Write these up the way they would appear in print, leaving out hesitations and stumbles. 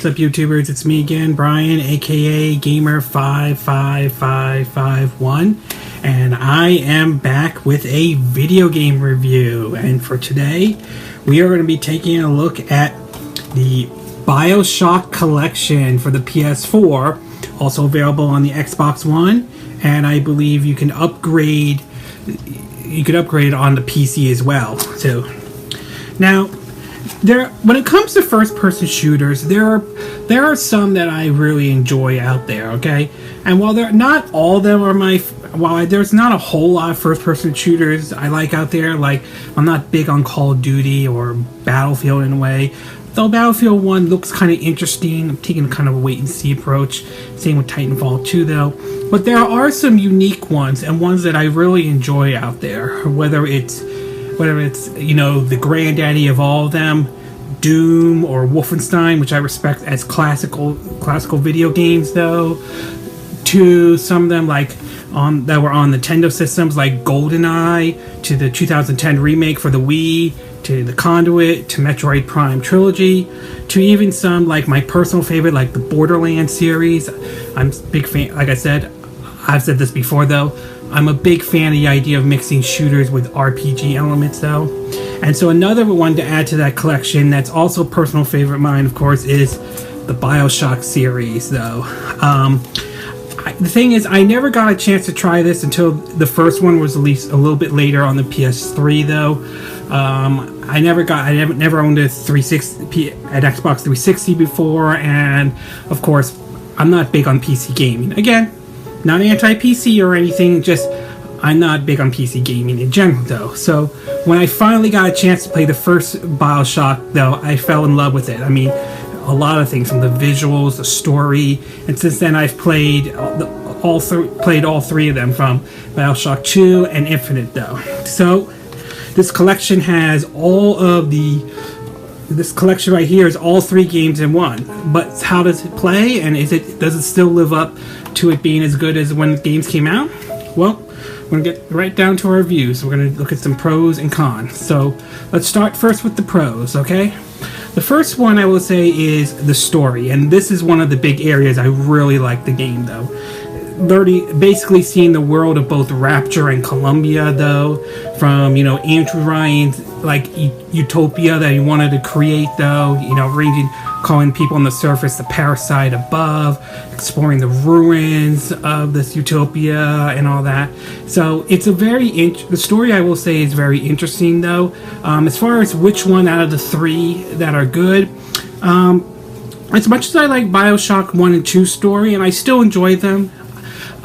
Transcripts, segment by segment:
What's up, YouTubers? It's me again, Brian, aka Gamer55551, and I am back with a video game review. And for today, we are going to be taking a look at the Bioshock Collection for the PS4, also available on the Xbox One, and I believe you can upgrade. You could upgrade it on the PC as well, too. Now, when it comes to first-person shooters, there are some that I really enjoy out there. Okay, and while not all of them are while there's not a whole lot of first-person shooters I like out there, like I'm not big on Call of Duty or Battlefield in a way. Though Battlefield 1 looks kind of interesting, I'm taking kind of a wait-and-see approach. Same with Titanfall 2, though. But there are some unique ones, and ones that I really enjoy out there. Whether it's the granddaddy of all of them, Doom or Wolfenstein, which I respect as classical video games, though, to some of them that were on Nintendo systems, like GoldenEye, to the 2010 remake for the Wii, to the Conduit, to Metroid Prime Trilogy, to even some like my personal favorite, like the Borderlands series. I'm a big fan. Like I said, I've said this before though, I'm a big fan of the idea of mixing shooters with RPG elements though. And so another one to add to that collection that's also a personal favorite of mine, of course, is the Bioshock series though. The thing is, I never got a chance to try this until the first one was released a little bit later on the PS3 though. I never owned a 360 at Xbox 360 before, and of course I'm not big on PC gaming. Again, not anti-PC or anything, just I'm not big on PC gaming in general though. So when I finally got a chance to play the first Bioshock though, I fell in love with it. I mean, a lot of things, from the visuals, the story, and since then I've played all three of them, from Bioshock 2 and Infinite though. So this collection has this collection right here is all three games in one. But how does it play, and does it still live up to it being as good as when games came out? Well, we're going to get right down to our reviews. We're going to look at some pros and cons. So let's start first with the pros, okay? The first one I will say is the story, and this is one of the big areas I really like the game though. Basically seeing the world of both Rapture and Columbia though, from Andrew Ryan's utopia that he wanted to create though, calling people on the surface the parasite above, exploring the ruins of this utopia and all that. So it's the story I will say is very interesting though. As far as which one out of the three that are good, as much as I like Bioshock 1 and 2 story, and I still enjoy them,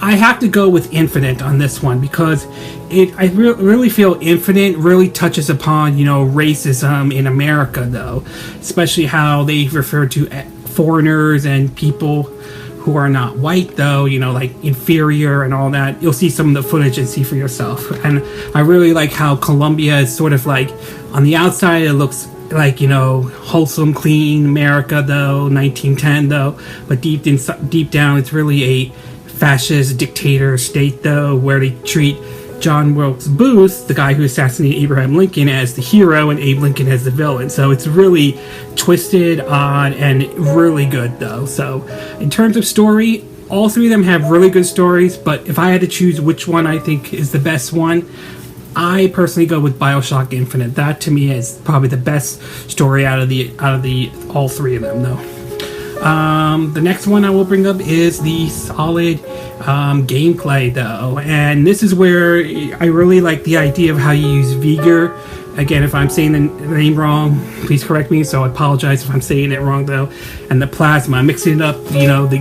I have to go with Infinite on this one, because I really feel Infinite really touches upon, racism in America, though. Especially how they refer to foreigners and people who are not white, though, like inferior and all that. You'll see some of the footage and see for yourself. And I really like how Columbia is sort of like, on the outside it looks like, wholesome, clean America, though, 1910, though. But deep down, it's really a fascist dictator state though, where they treat John Wilkes Booth, the guy who assassinated Abraham Lincoln, as the hero and Abe Lincoln as the villain. So it's really twisted, odd, and really good though. So in terms of story, all three of them have really good stories, but if I had to choose which one I think is the best one, I personally go with Bioshock Infinite. That to me is probably the best story out of the all three of them though. The next one I will bring up is the solid gameplay though, and this is where I really like the idea of how you use Vigor. Again, if I'm saying the name wrong, please correct me, so I apologize if I'm saying it wrong though. And the plasma, mixing it up, the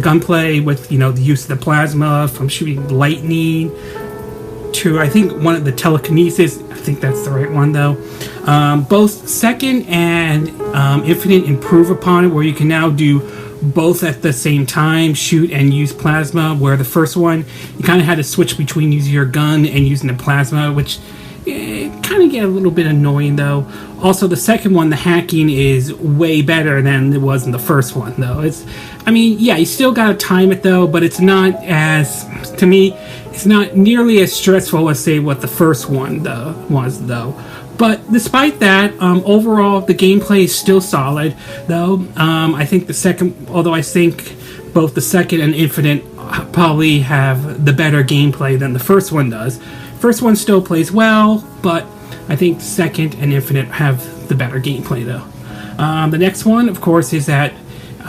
gunplay with the use of the plasma, from shooting lightning to, I think, one of the telekinesis. I think that's the right one though. Both Second and Infinite improve upon it, where you can now do both at the same time, shoot and use plasma, where the first one you kind of had to switch between using your gun and using the plasma, which kind of get a little bit annoying though. Also, the second one, the hacking is way better than it was in the first one though. You still gotta time it though, but it's not as, to me, It's not nearly as stressful as, say, what the first one was, though. But despite that, overall, the gameplay is still solid, though. I think the second, although I think both the second and Infinite probably have the better gameplay than the first one does. First one still plays well, but I think the second and Infinite have the better gameplay, though. The next one, of course, is that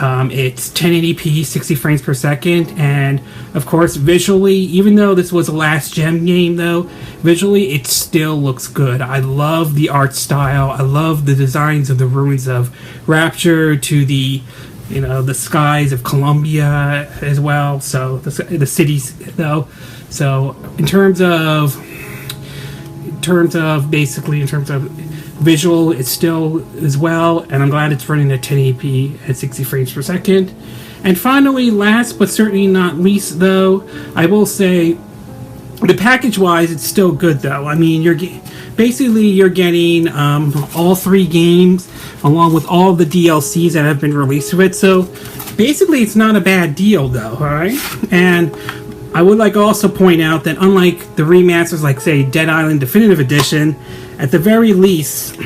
it's 1080p, 60 frames per second, and of course, visually, even though this was a last gen game, though, visually it still looks good. I love the art style. I love the designs of the ruins of Rapture to the, the skies of Columbia as well. So the cities, though. So in terms of visual, it still as well, and I'm glad it's running at 1080p at 60 frames per second. And finally, last but certainly not least, though, I will say the package-wise, it's still good, though. I mean, you're getting all 3 games along with all the DLCs that have been released with it. So basically, it's not a bad deal, though. All right, and I would like to also point out that unlike the remasters, like say Dead Island Definitive Edition, at the very least,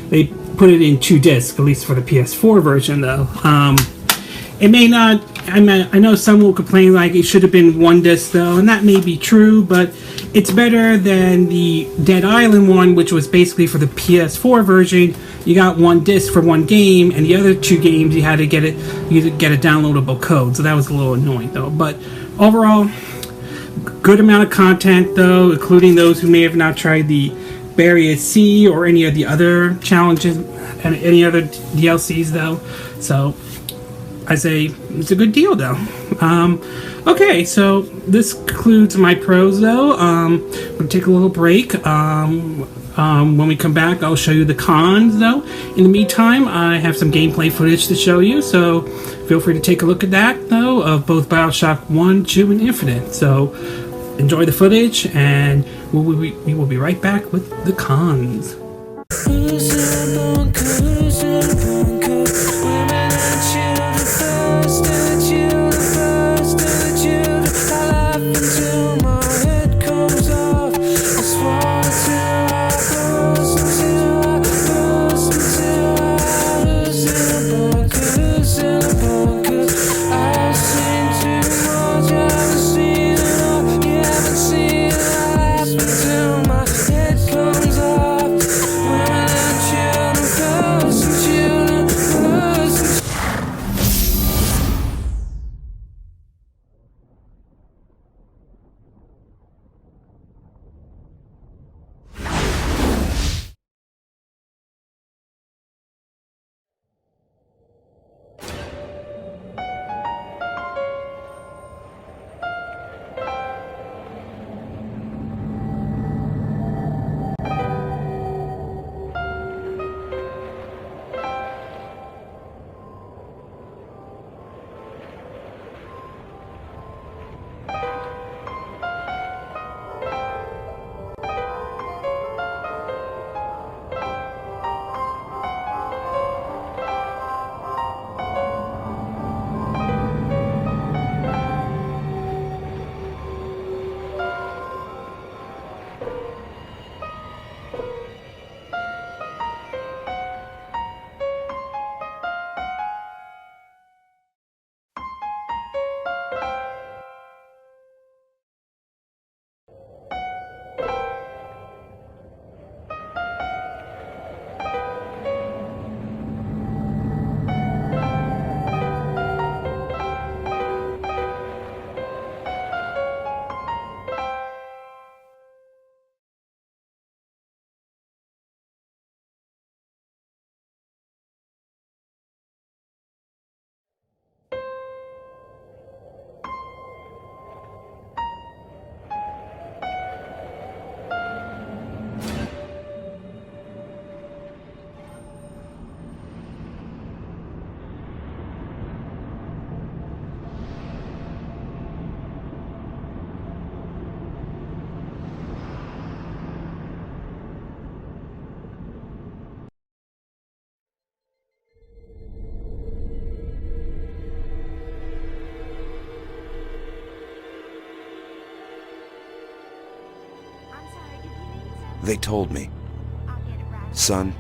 they put it in 2 discs, at least for the PS4 version, though. It may not, I know some will complain like it should have been 1 disc, though, and that may be true, but it's better than the Dead Island one, which was basically for the PS4 version. You got 1 disc for 1 game, and the other 2 games you had to get a downloadable code, so that was a little annoying, though. But overall, good amount of content, though, including those who may have not tried the Barrier C or any of the other challenges and any other DLCs, though. So I say it's a good deal, though. Okay, so this concludes my pros, though. We'll take a little break. When we come back, I'll show you the cons, though. In the meantime, I have some gameplay footage to show you, so feel free to take a look at that, though, of both Bioshock 1, 2, and Infinite. So enjoy the footage, and we will be right back with the cons. My head comes off when I let you close into They told me, son,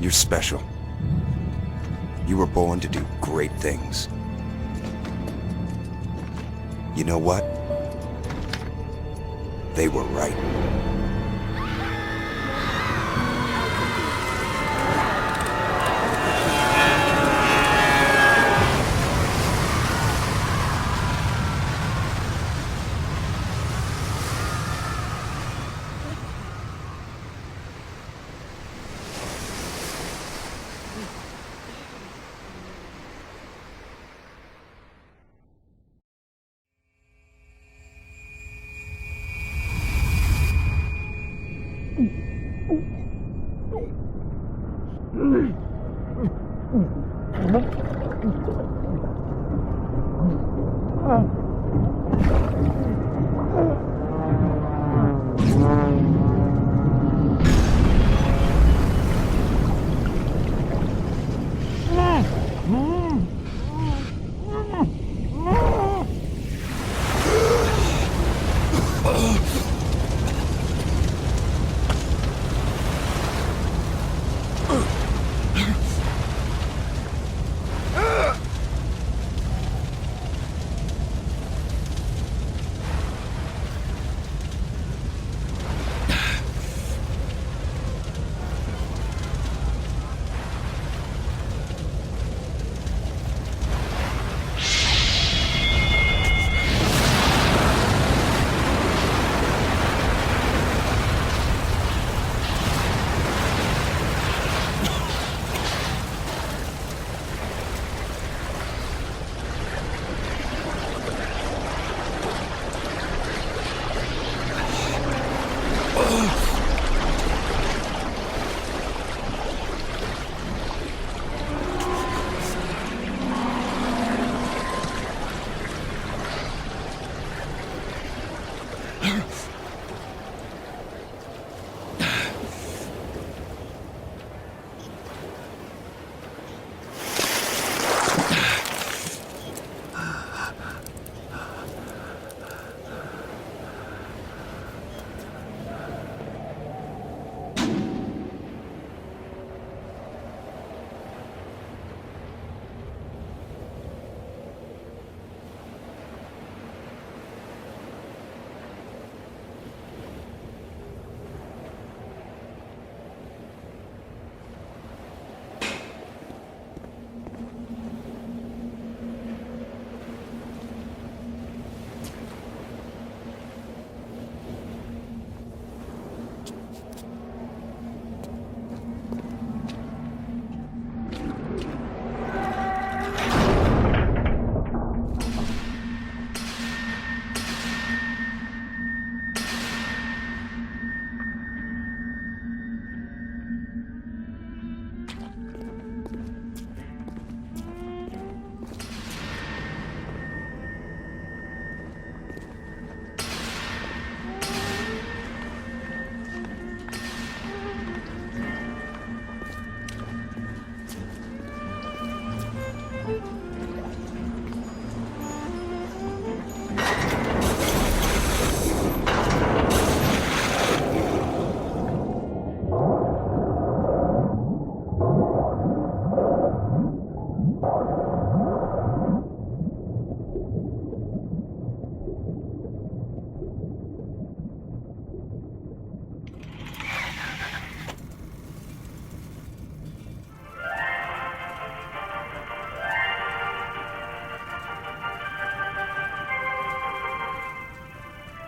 you're special. You were born to do great things. You know what? They were right.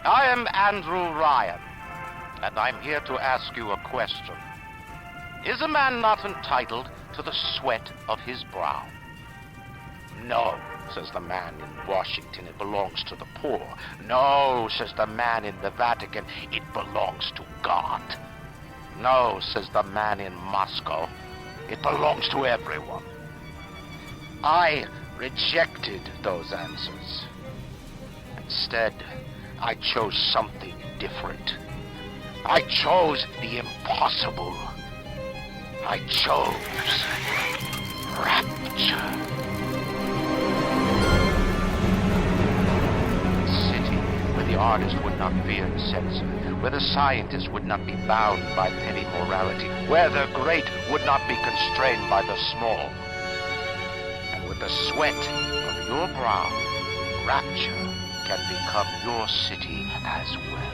I am Andrew Ryan, and I'm here to ask you a question. Is a man not entitled to the sweat of his brow? No, says the man in Washington, it belongs to the poor. No, says the man in the Vatican, it belongs to God. No, says the man in Moscow, it belongs to everyone. I rejected those answers. Instead, I chose something different. I chose the impossible. I chose rapture. A city where the artist would not fear the censor, where the scientist would not be bound by petty morality, where the great would not be constrained by the small. And with the sweat of your brow, Rapture can become your city as well.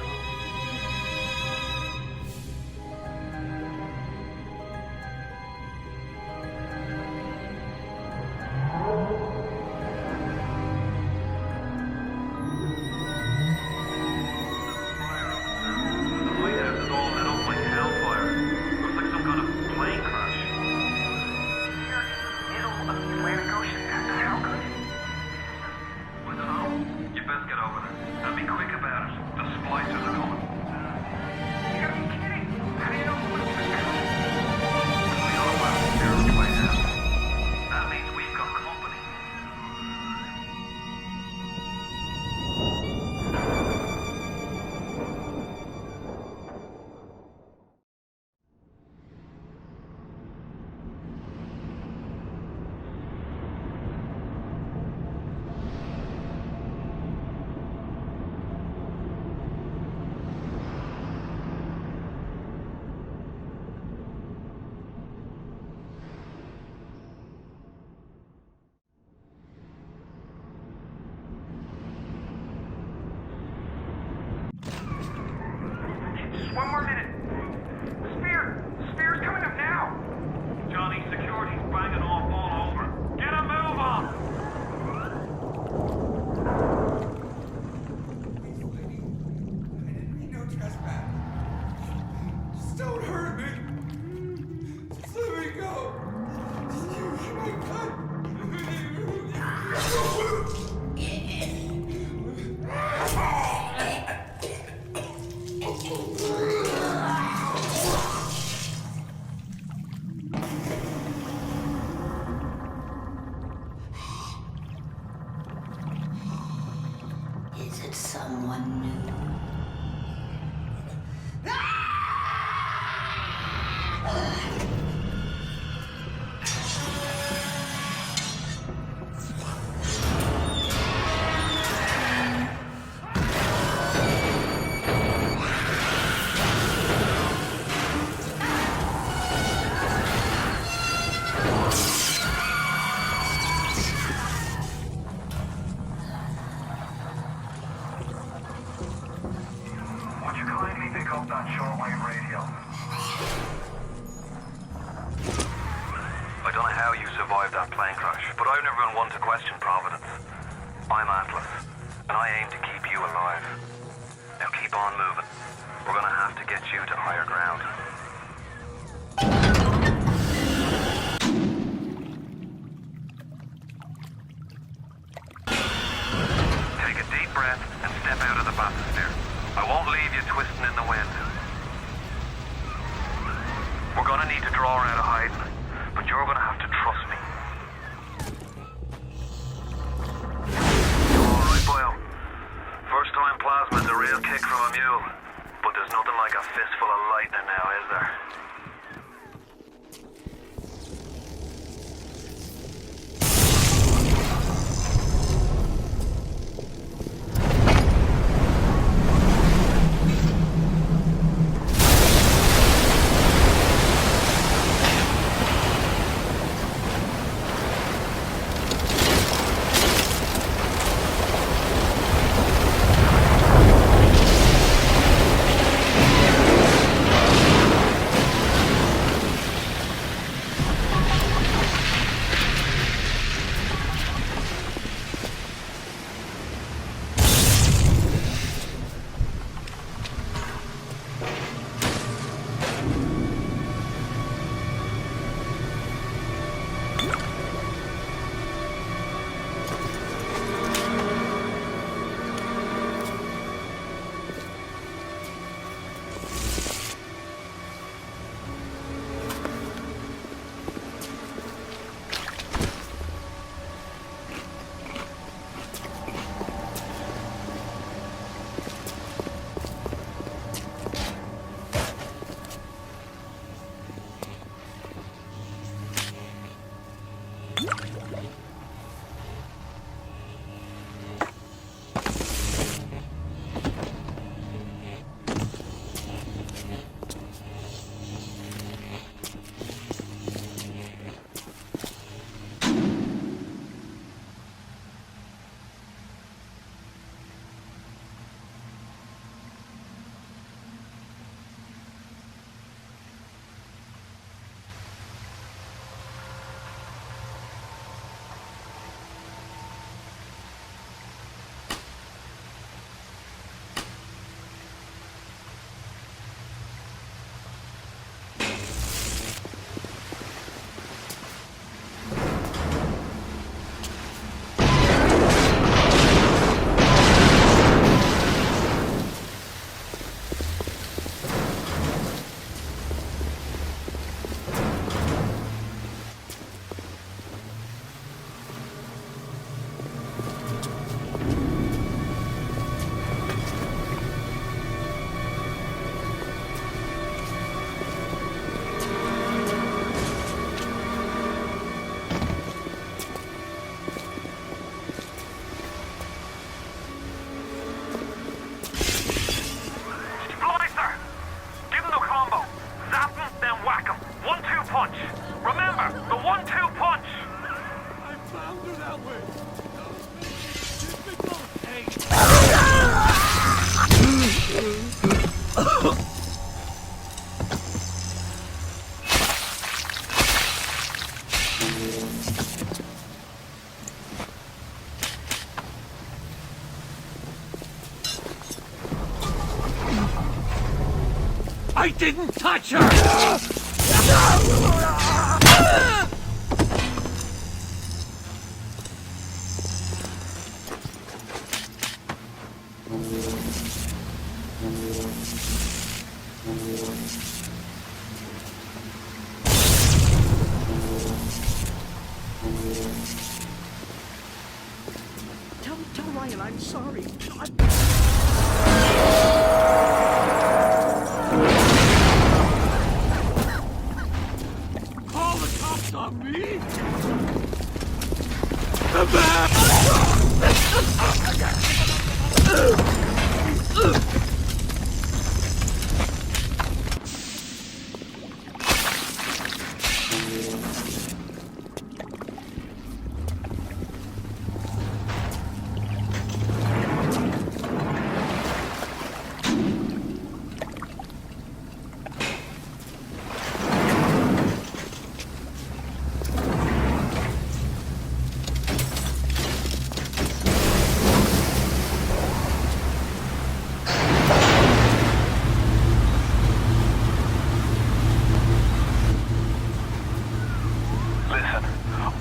One more minute. The spear's coming up now. Johnny, security's banging off all over. Get a move on. I didn't mean no trespass. Just don't hurt me. Just let me go. Just give me my gun. Is it someone new? Would you kindly pick up that shortwave radio? I don't know how you survived that plane crash, but I've never been one to question Providence. I'm Atlas, and I aim to keep you alive. Now keep on moving. We're gonna have to get you to higher ground. Take a deep breath and step out of the bathysphere. I won't leave you twisting in the wind. We're gonna need to draw her out of hiding, but you're gonna have to trust me. You alright, Boyle? First time plasma's a real kick from a mule, but there's nothing like a fistful of lightning now, is there? I didn't touch her! Tell Ryan I'm sorry. Call the cops on me?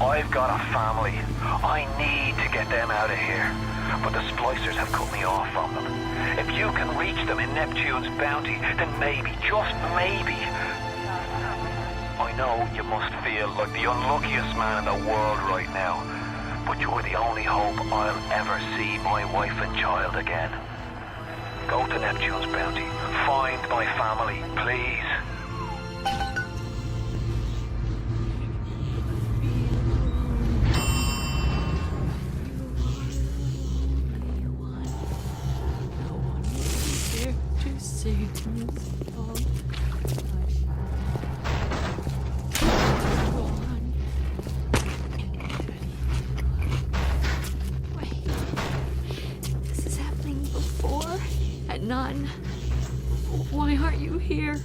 I've got a family. I need to get them out of here. But the splicers have cut me off from them. If you can reach them in Neptune's bounty, then maybe, just maybe... I know you must feel like the unluckiest man in the world right now. But you're the only hope I'll ever see my wife and child again. Go to Neptune's bounty. Find my family, please. None. Why aren't you here?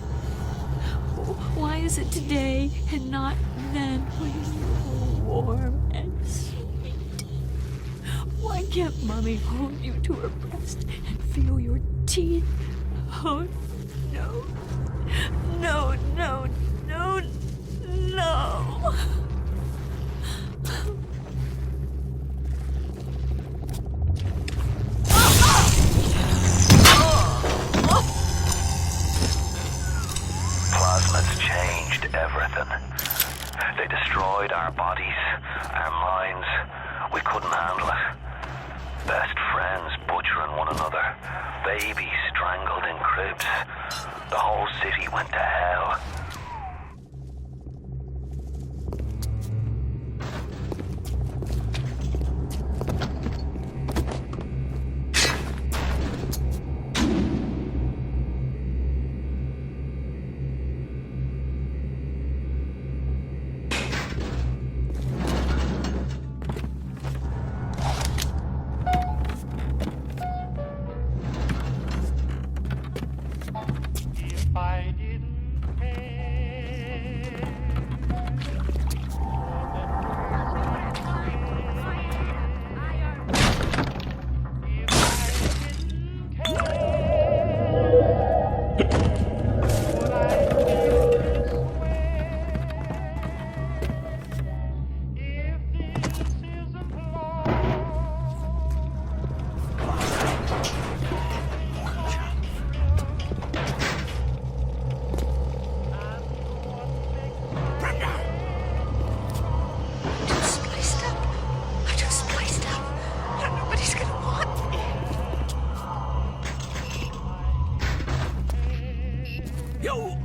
Why is it today and not then when you were warm and sweet? Why can't Mommy hold you to her breast and feel your teeth? Oh, no. No, no, no, no. Plasma's changed everything. They destroyed our bodies, our minds. We couldn't handle it. Best friends butchering one another. Babies strangled in cribs. The whole city went to hell.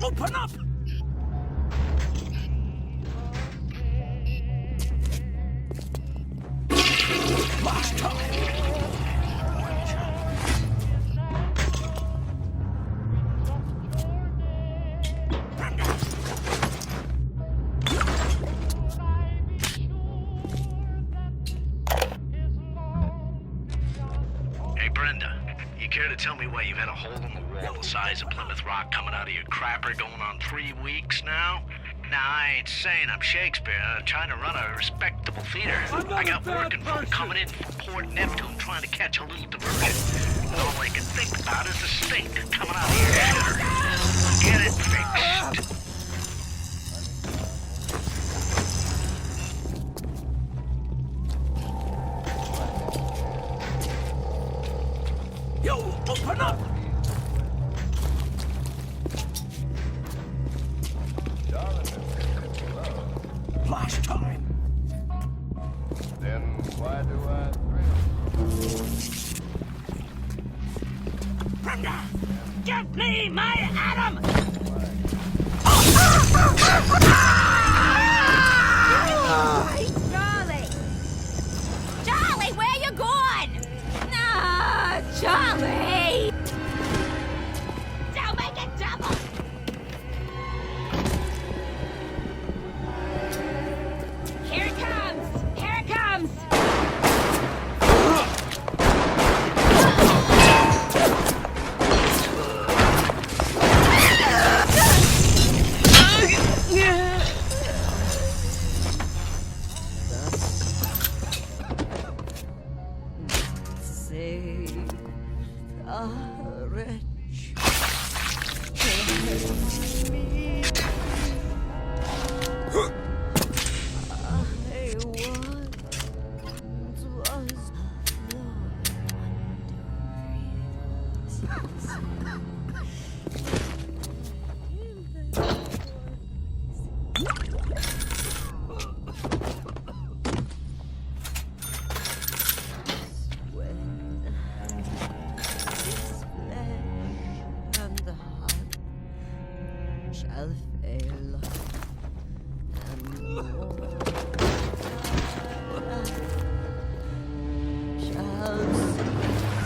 Open up! Last time. Hey, Brenda, you care to tell me why you've had a hole in the wall the size of Plymouth Rock coming out of your crapper going on 3 weeks now? Now, I ain't saying I'm Shakespeare. I'm trying to run a respectable theater. I got working folk coming in from Port Neptune trying to catch a little diversion. And all they can think about is the stink coming out of your shitter. Get it fixed. Yo, open up! Flash time. Then why do I thrill? Brenda, give me my atom! Charlie! Charlie, where you going? Nah, Charlie! Don't make it double! Here it comes! Here it comes!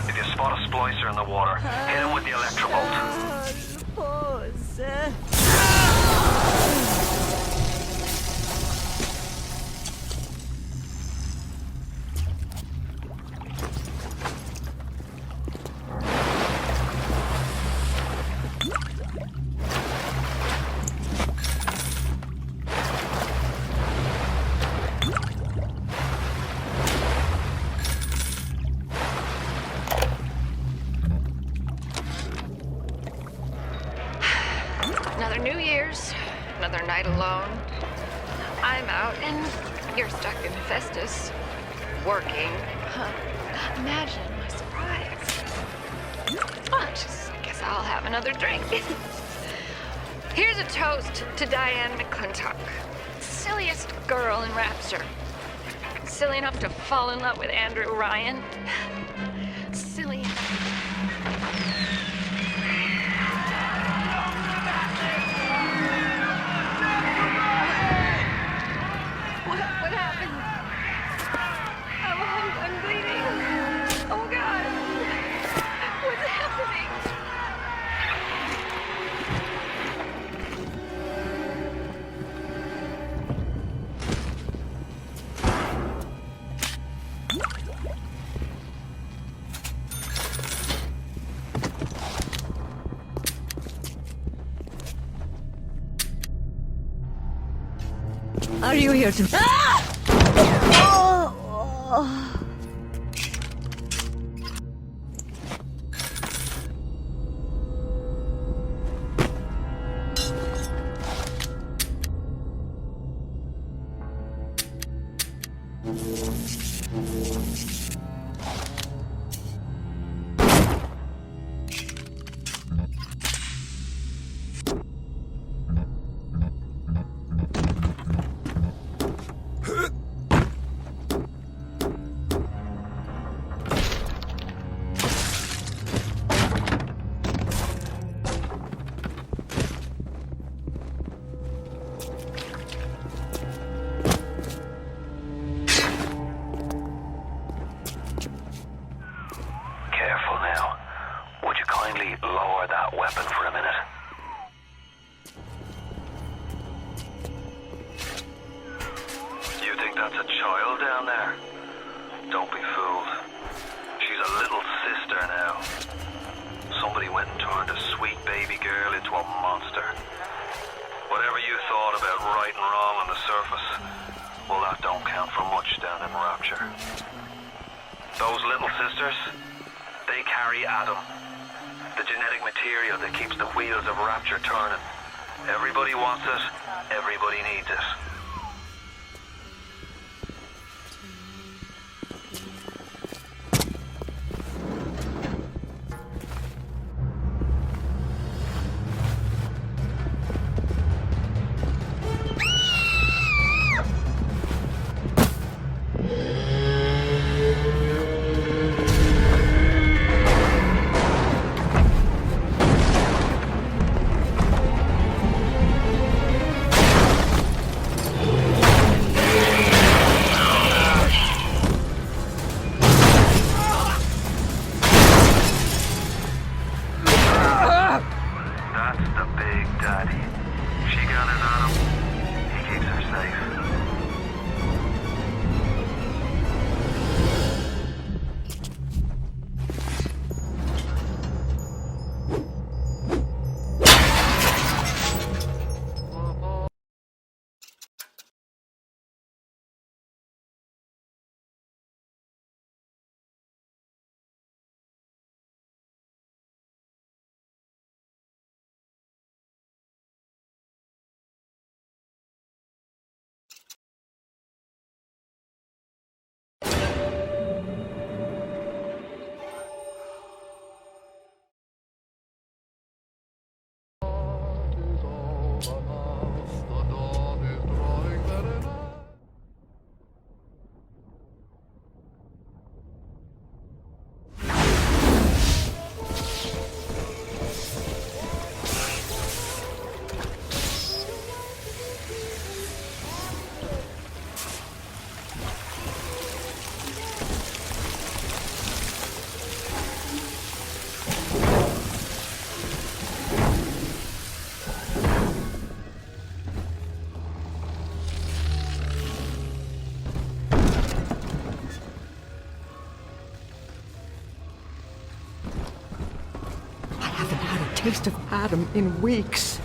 If you spot a splicer in the water, hit him with the electrobolt. Another New Year's, another night alone. I'm out and you're stuck in Festus, working. Imagine my surprise. I guess I'll have another drink. Here's a toast to Diane McClintock, silliest girl in Rapture. Silly enough to fall in love with Andrew Ryan. Silly enough. What happened? I'm bleeding. Oh God. What's happening? Are you here to... Careful now. Would you kindly lower that weapon for a minute? You think that's a child down there? Don't be fooled. She's a little sister now. Somebody went and turned a sweet baby girl into a monster. Whatever you thought on about right and wrong on the surface, well, that don't count for much down in Rapture. Those little sisters, they carry Adam, the genetic material that keeps the wheels of Rapture turning. Everybody wants it, everybody needs it. Taste of Adam in weeks.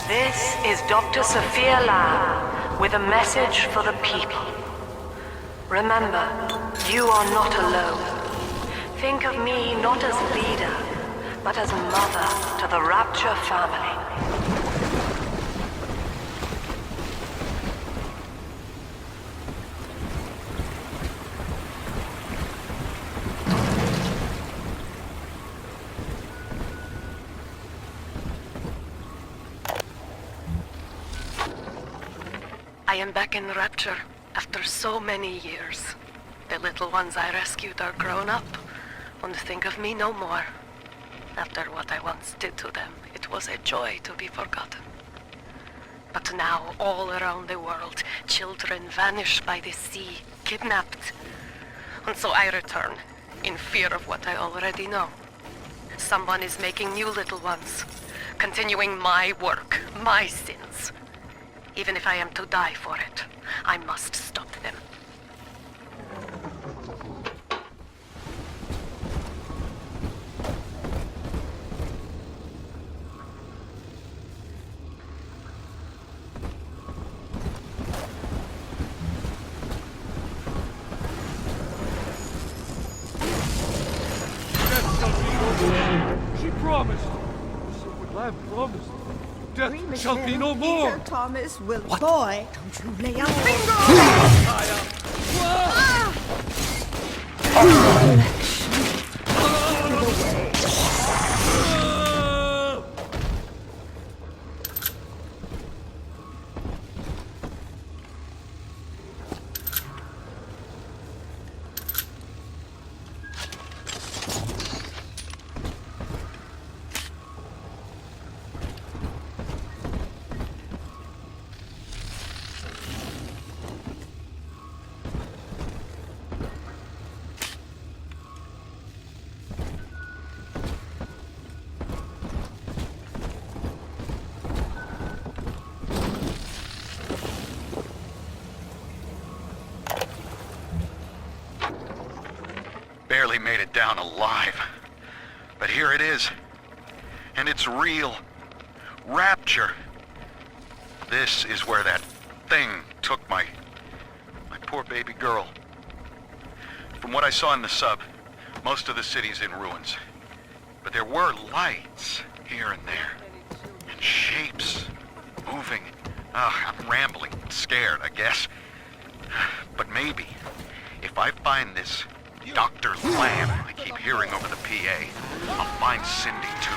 This is Dr. Sophia Lamb with a message for the people. Remember, you are not alone. Think of me not as leader, but as mother to the Rapture family. I am back in Rapture after so many years. The little ones I rescued are grown up and think of me no more. After what I once did to them, it was a joy to be forgotten. But now, all around the world, children vanish by the sea, kidnapped. And so I return, in fear of what I already know. Someone is making new little ones, continuing my work, my sins. Even if I am to die for it, I must stop them. She promised. So would Lamb promised. Death shall be no more. Peter Thomas will. What? Boy, don't you lay a finger Barely made it down alive. But here it is. And it's real. Rapture. This is where that thing took my poor baby girl. From what I saw in the sub, most of the city's in ruins. But there were lights here and there. And shapes moving. I'm rambling, scared, I guess. But maybe, if I find this Dr. Lamb I keep hearing over the PA, I'll find Cindy too.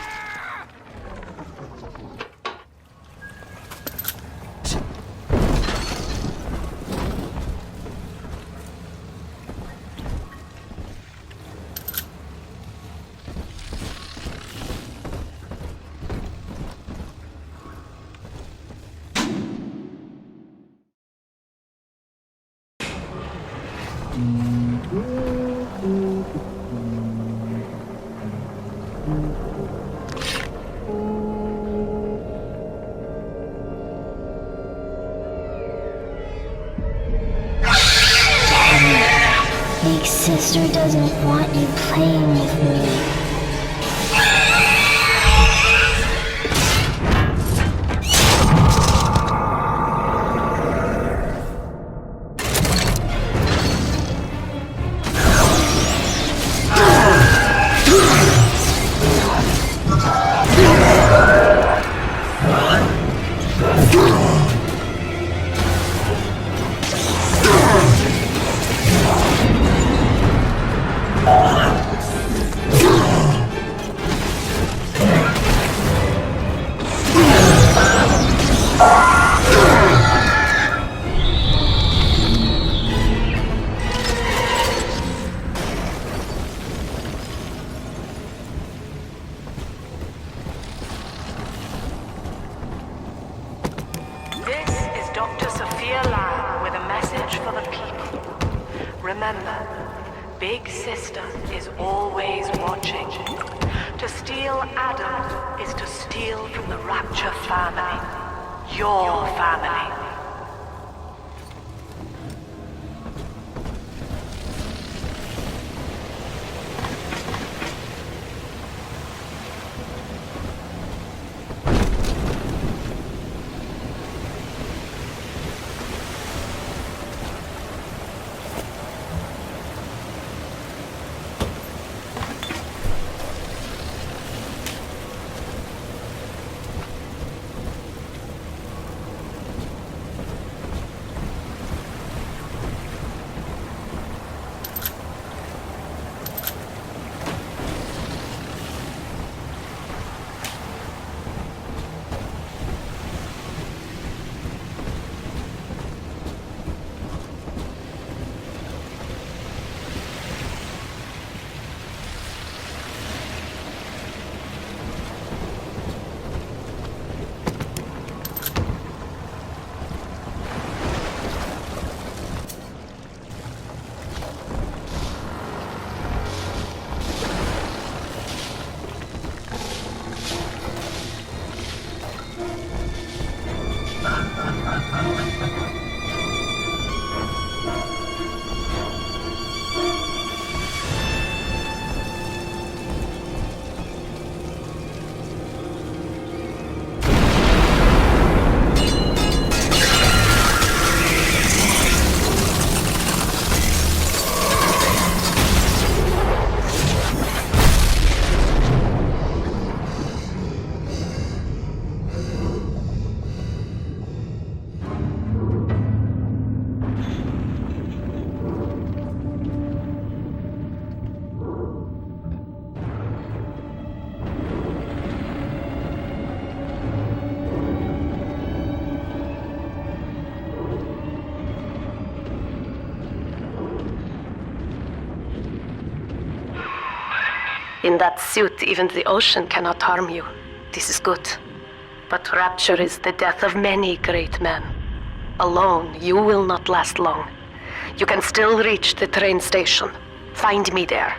Big sister doesn't want you playing with me. Remember, Big Sister is always watching. To steal Adam is to steal from the Rapture family. Your family. In that suit, even the ocean cannot harm you. This is good. But Rapture is the death of many great men. Alone, you will not last long. You can still reach the train station. Find me there.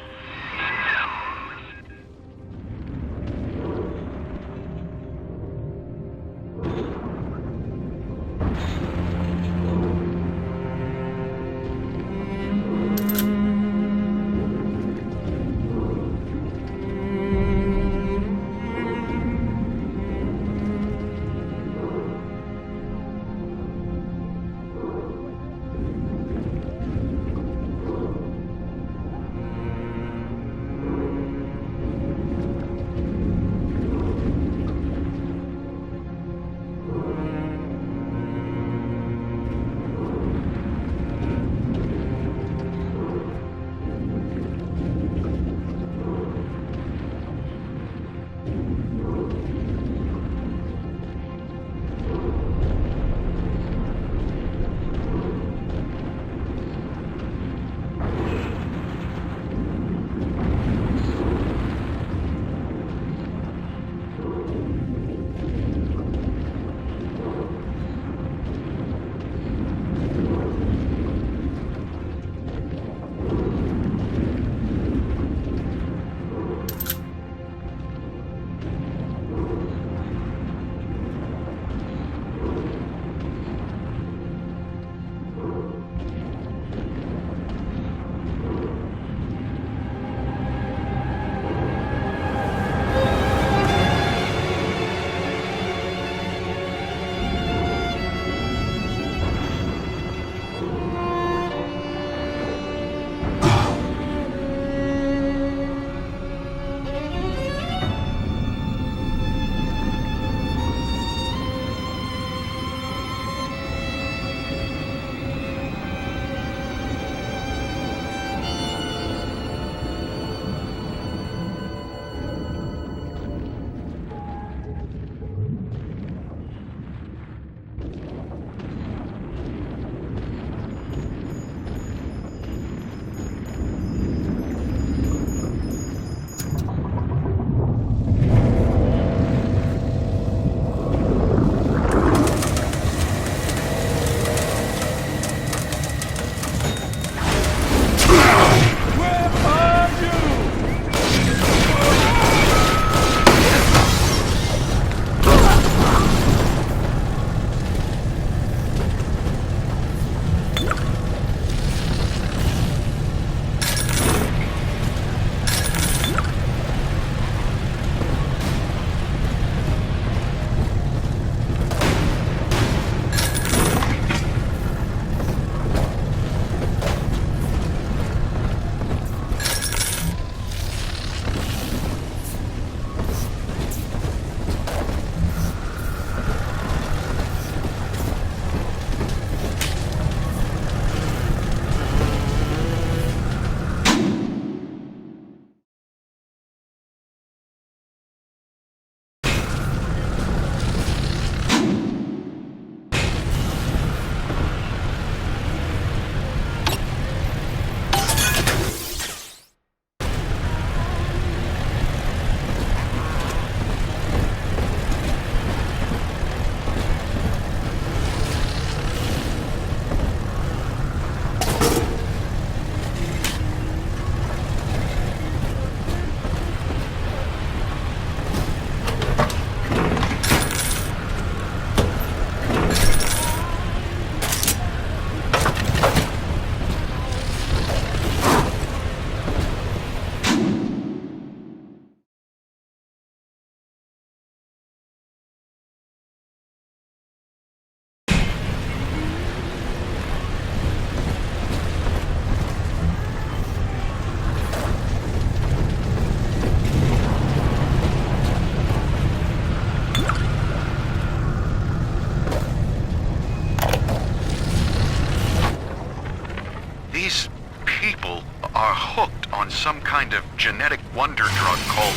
some kind of genetic wonder drug called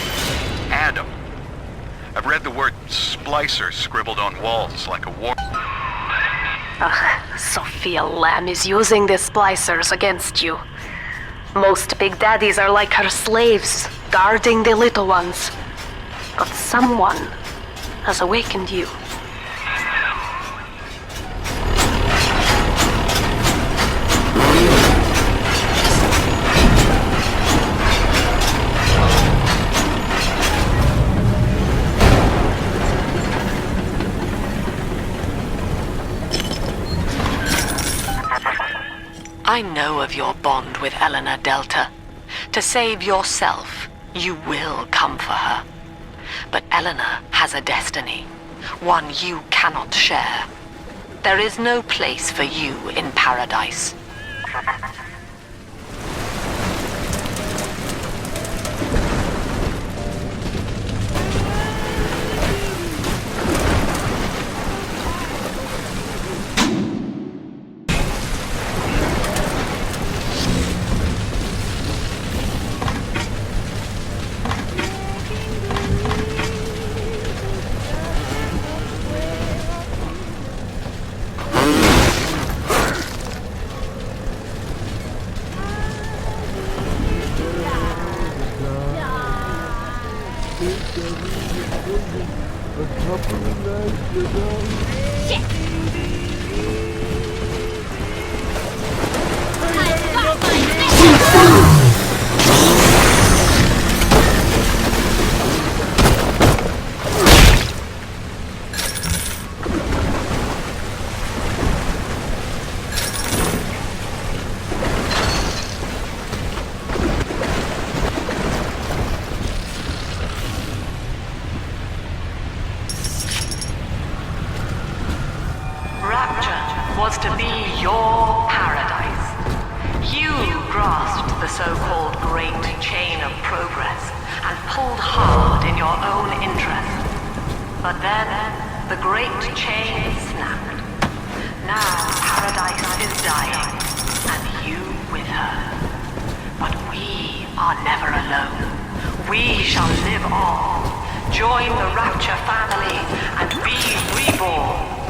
Adam. I've read the word splicer scribbled on walls like a war... Sophia Lamb is using the splicers against you. Most big daddies are like her slaves, guarding the little ones. But someone has awakened you. I know of your bond with Eleanor Delta. To save yourself, you will come for her. But Eleanor has a destiny, one you cannot share. There is no place for you in paradise. Was to be your paradise. You grasped the so-called great chain of progress and pulled hard in your own interest. But then, the great chain snapped. Now paradise is dying, and you with her. But we are never alone. We shall live on, join the Rapture family, and be reborn.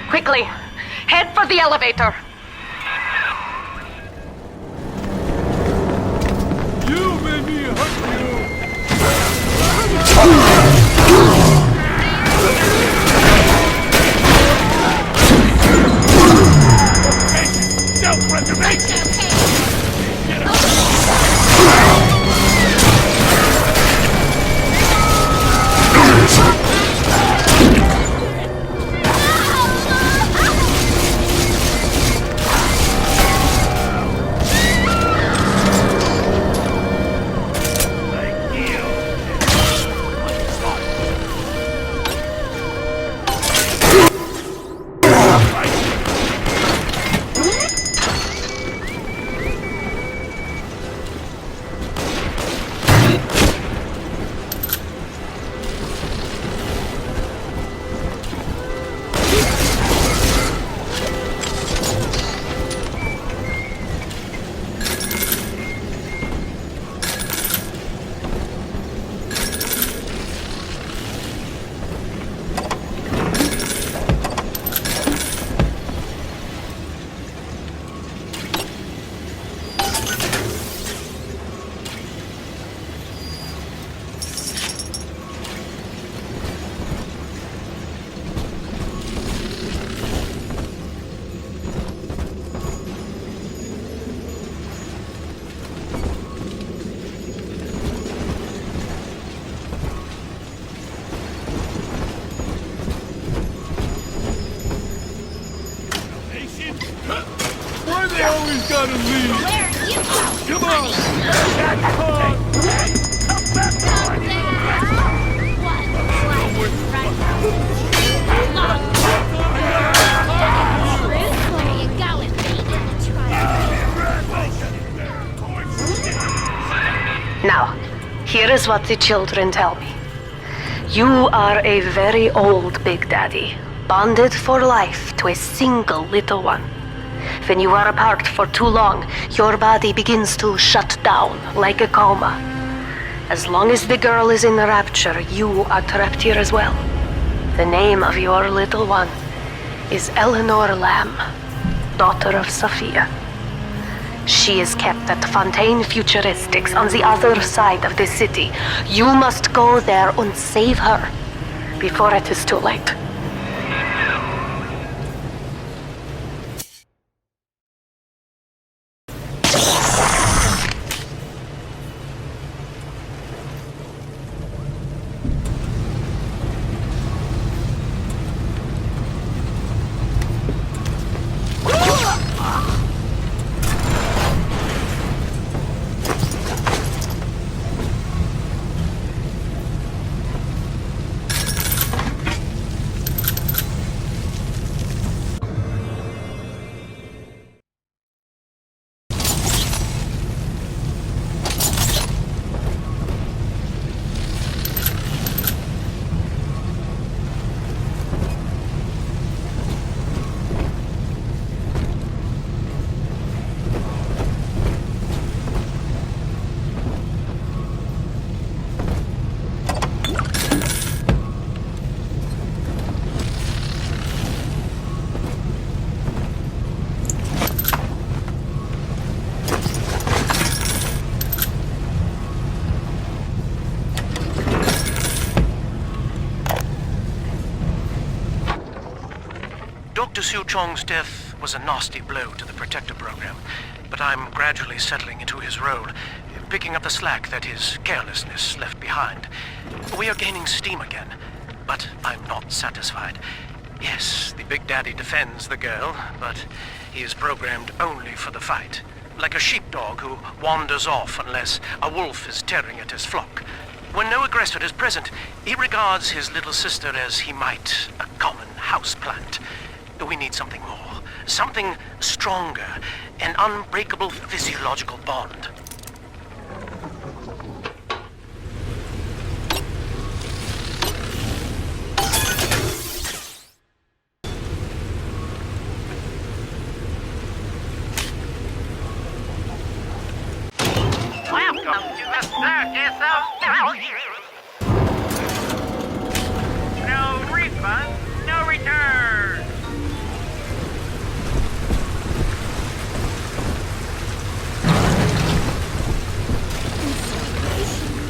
Quickly, head for the elevator. You made me hurt you. Self-preservation. Get up. We've gotta leave. Where are you going? Come on. Where are you going, baby? Now, here is what the children tell me. You are a very old Big Daddy, bonded for life to a single little one. When you are apart for too long, your body begins to shut down like a coma. As long as the girl is in the rapture, you are trapped here as well. The name of your little one is Eleanor Lamb, daughter of Sophia. She is kept at Fontaine Futuristics on the other side of the city. You must go there and save her before it is too late. Dr. Su Chong's death was a nasty blow to the Protector program, but I'm gradually settling into his role, picking up the slack that his carelessness left behind. We are gaining steam again, but I'm not satisfied. Yes, the Big Daddy defends the girl, but he is programmed only for the fight, like a sheepdog who wanders off unless a wolf is tearing at his flock. When no aggressor is present, he regards his little sister as he might a common houseplant. We need something more, something stronger, an unbreakable physiological bond. Welcome to the circus of no refund, no return.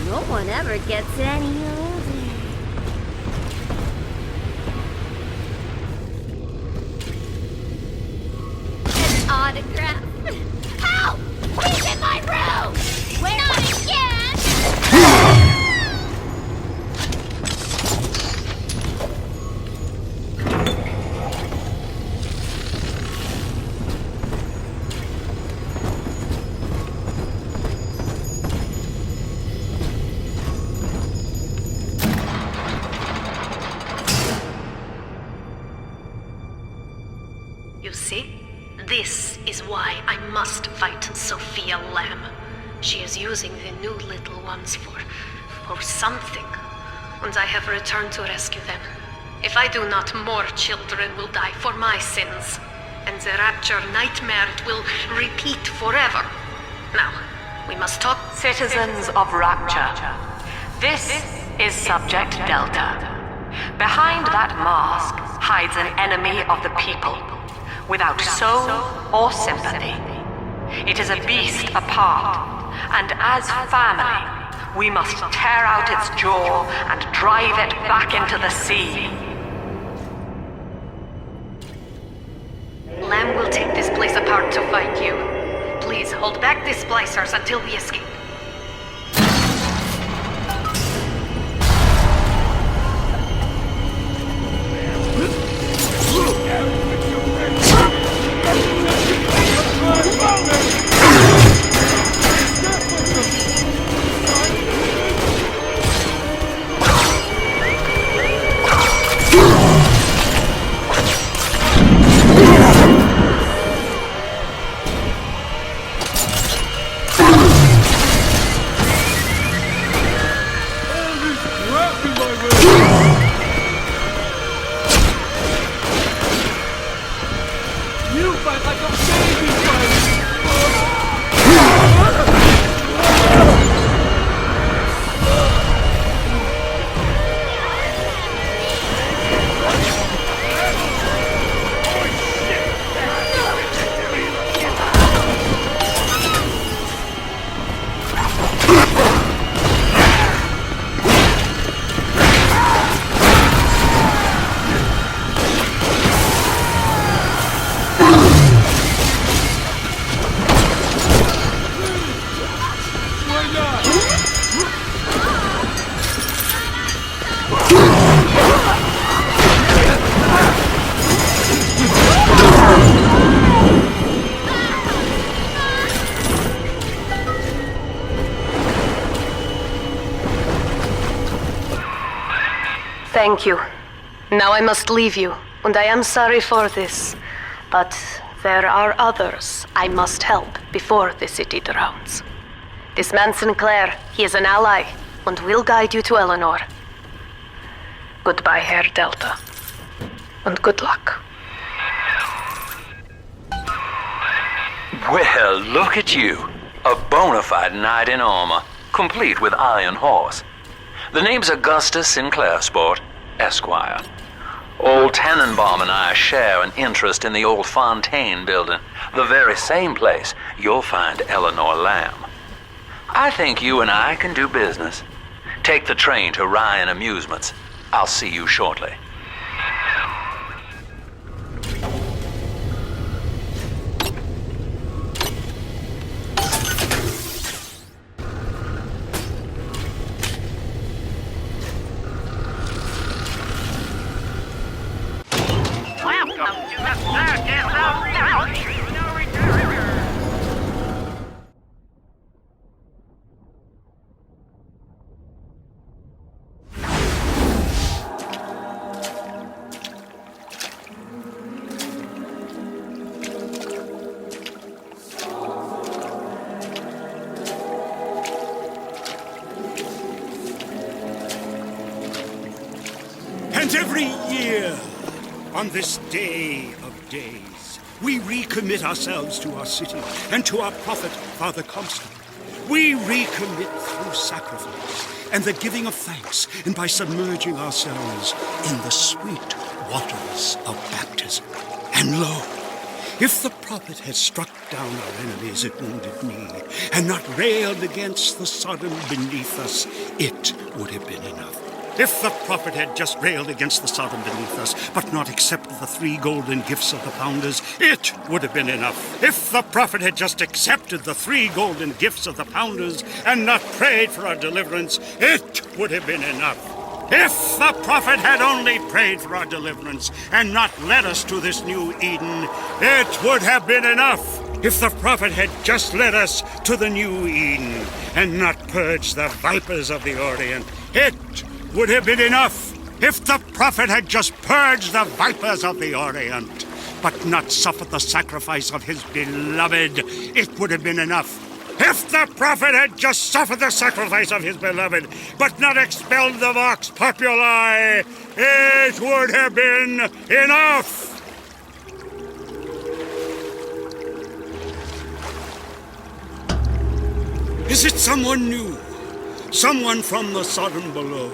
No one ever gets any older. An autograph. Help! He's in my room! Not again! You see? This is why I must fight Sophia Lamb. She is using the new little ones for something. And I have returned to rescue them. If I do not, more children will die for my sins. And the rapture nightmare will repeat forever. Now, we must talk. Citizens of Rapture, this is Subject Delta. Behind that mask hides an enemy of the people, without soul or sympathy. It is a beast apart, and as family, we must tear out its jaw and drive it back into the sea. Lamb will take this place apart to find you. Please hold back the splicers until we escape. Thank you. Now I must leave you, and I am sorry for this. But there are others I must help before the city drowns. This man Sinclair, he is an ally, and will guide you to Eleanor. Goodbye, Herr Delta. And good luck. Well, look at you. A bona fide knight in armor, complete with iron horse. The name's Augustus Sinclair Sport, Esquire. Old Tannenbaum and I share an interest in the old Fontaine building, the very same place you'll find Eleanor Lamb. I think you and I can do business. Take the train to Ryan Amusements. I'll see you shortly. Welcome to the circus of no return. And every year, on this day of days, we recommit ourselves to our city and to our prophet, Father Comstock. We recommit through sacrifice and the giving of thanks, and by submerging ourselves in the sweet waters of baptism. And lo, if the prophet had struck down our enemies at Wounded Knee and not railed against the Sodom beneath us, it would have been enough. If the prophet had just railed against the Sodom beneath us, but not accepted the 3 golden gifts of the founders, it would have been enough. If the prophet had just accepted the 3 golden gifts of the founders and not prayed for our deliverance, it would have been enough. If the prophet had only prayed for our deliverance and not led us to this new Eden, it would have been enough. If the prophet had just led us to the new Eden and not purged the vipers of the Orient, it would have been enough. If the prophet had just purged the vipers of the Orient, but not suffered the sacrifice of his beloved, it would have been enough. If the prophet had just suffered the sacrifice of his beloved, but not expelled the vox populi, it would have been enough. Is it someone new? Someone from the Sodom below?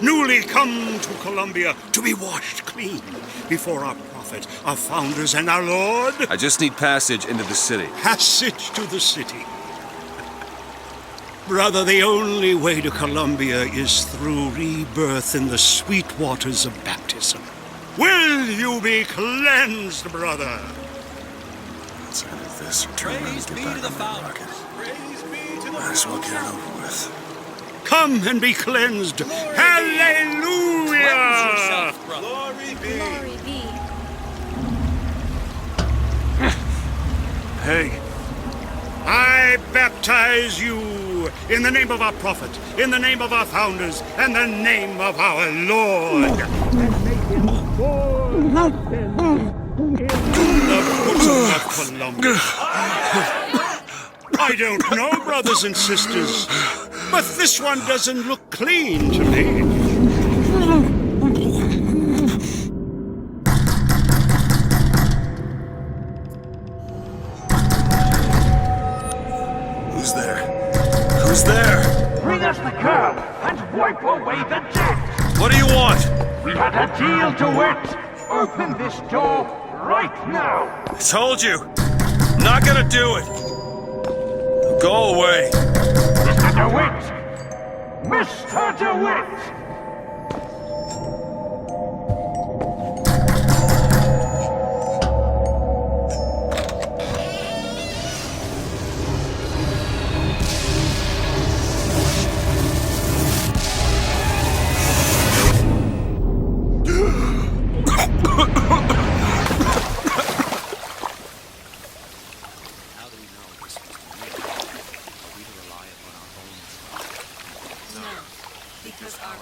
Newly come to Columbia to be washed clean before our prophet, our founders, and our Lord? I just need passage into the city. Passage to the city. Brother, the only way to Columbia is through rebirth in the sweet waters of baptism. Will you be cleansed, brother? Let's end this and turn around and get back on my rocket. Might as well get it over with. Come and be cleansed. Hallelujah! Yourself, Glory be. Glory be. Hey. I baptize you in the name of our prophet, in the name of our founders, and the name of our Lord. And make him born in the bosom of Columbia. I don't know, brothers and sisters, but this one doesn't look clean to me. Who's there? Who's there? Bring us the curb and wipe away the debt. What do you want? We had a deal to it. Open this door right now. I told you. I'm not gonna do it. Go away. Mr. DeWitt! Mr. DeWitt! Because our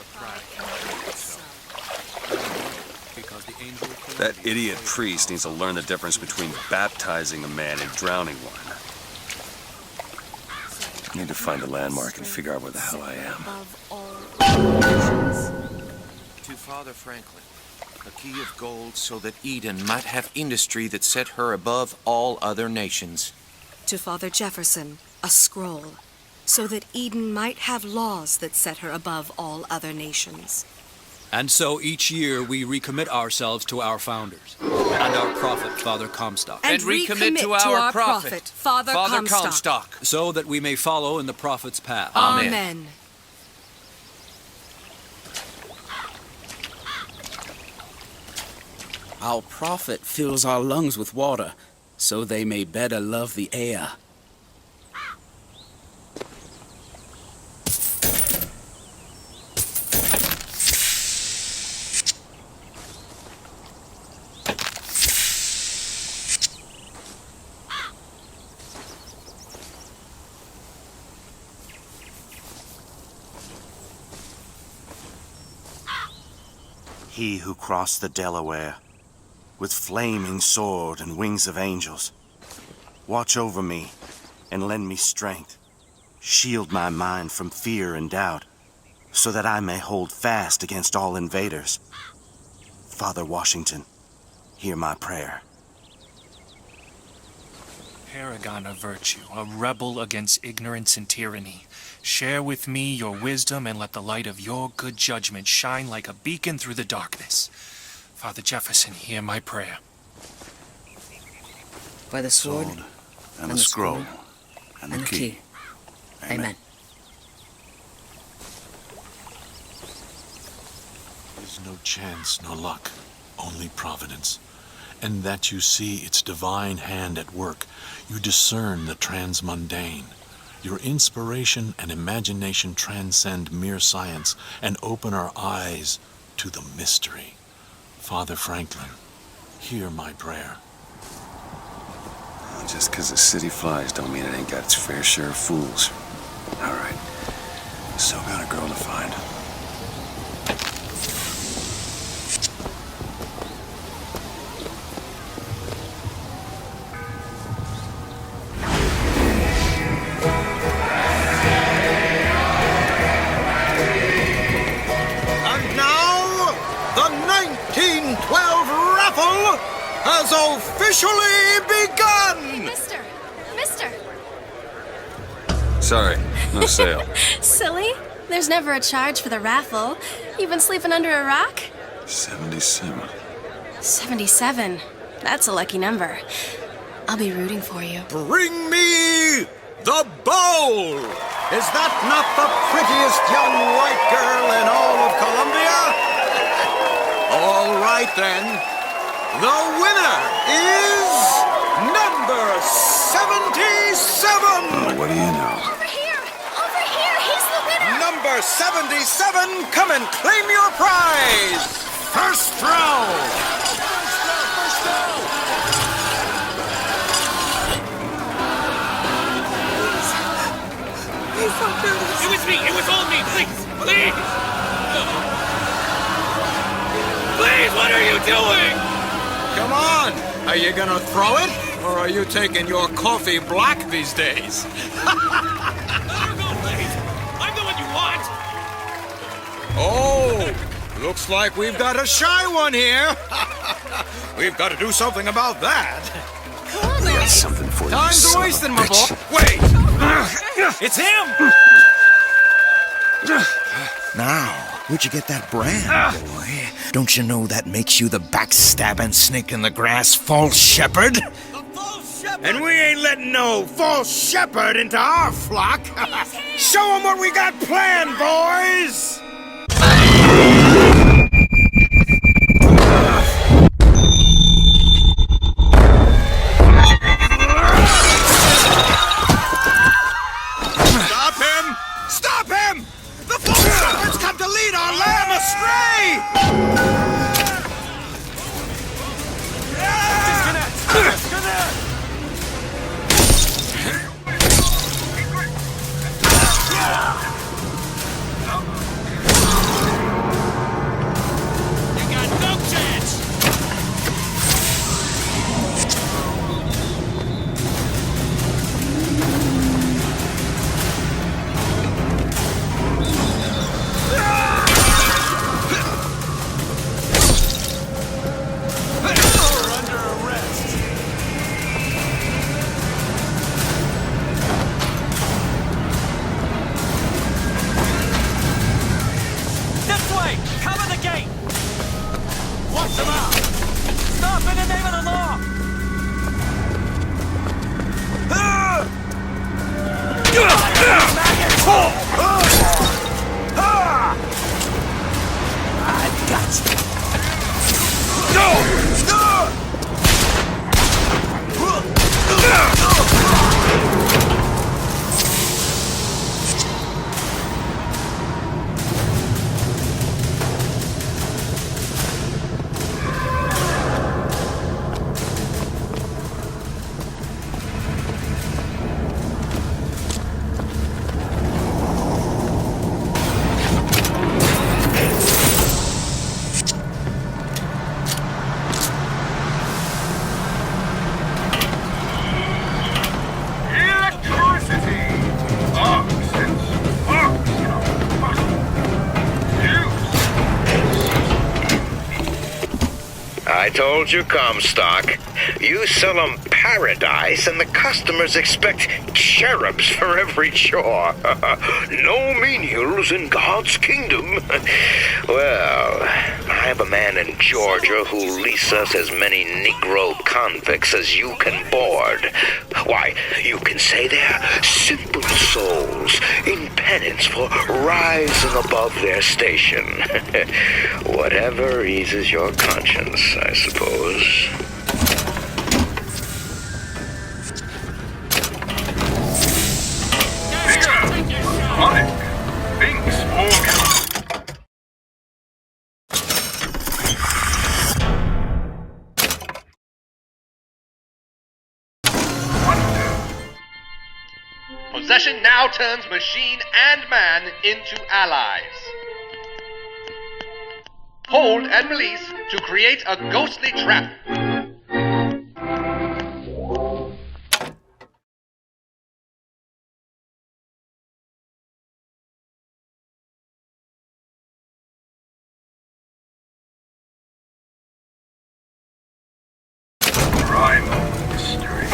That idiot priest needs to learn the difference between baptizing a man and drowning one. I need to find a landmark and figure out where the hell I am. To Father Franklin, a key of gold so that Eden might have industry that set her above all other nations. To Father Jefferson, a scroll, so that Eden might have laws that set her above all other nations. And so each year we recommit ourselves to our founders and our prophet, Father Comstock. And recommit to our prophet, Father Comstock. So that we may follow in the prophet's path. Amen. Our prophet fills our lungs with water, so they may better love the air. He who crossed the Delaware, with flaming sword and wings of angels, watch over me and lend me strength. Shield my mind from fear and doubt, so that I may hold fast against all invaders. Father Washington, hear my prayer. Paragon of virtue, a rebel against ignorance and tyranny. Share with me your wisdom and let the light of your good judgment shine like a beacon through the darkness. Father Jefferson, hear my prayer. By the sword and the scroll and the key. Amen. There's no chance, no luck, only providence. And that you see its divine hand at work, you discern the transmundane. Your inspiration and imagination transcend mere science and open our eyes to the mystery. Father Franklin, hear my prayer. Just because the city flies don't mean it ain't got its fair share of fools. All right. Still got a girl to find. Has officially begun! Mister! Sorry, no sale. Silly. There's never a charge for the raffle. You've been sleeping under a rock? 77. 77. That's a lucky number. I'll be rooting for you. Bring me the bowl! Is that not the prettiest young white girl in all of Columbia? All right then. The winner is number 77! What do you know? Over here! He's the winner! Number 77, come and claim your prize! First row! First row! It was me! It was all me! Please! Please! Please, what are you doing? Come on! Are you gonna throw it? Or are you taking your coffee black these days? Let her go, please! I'm the one you want! Oh! Looks like we've got a shy one here! We've got to do something about that! Got something for you. Time's wasting, my boy! Wait! It's him! Now, where'd you get that brand, boy? Don't you know that makes you the backstabbing snake in the grass false shepherd? And we ain't letting no false shepherd into our flock! Show them what we got planned, boys! Stop him! Stop him! The false shepherd's come to lead our lamb astray! Disconnect! I told you, Comstock. You sell 'em paradise, and the customers expect cherubs for every chore. No menials in God's kingdom. Well, I have a man in Georgia who'll lease us as many Negro convicts as you can board. Why, you can say they're simple souls in penance for rising above their station. Whatever eases your conscience, I suppose. Possession now turns machine and man into allies. Hold and release to create a ghostly trap. Primal mystery.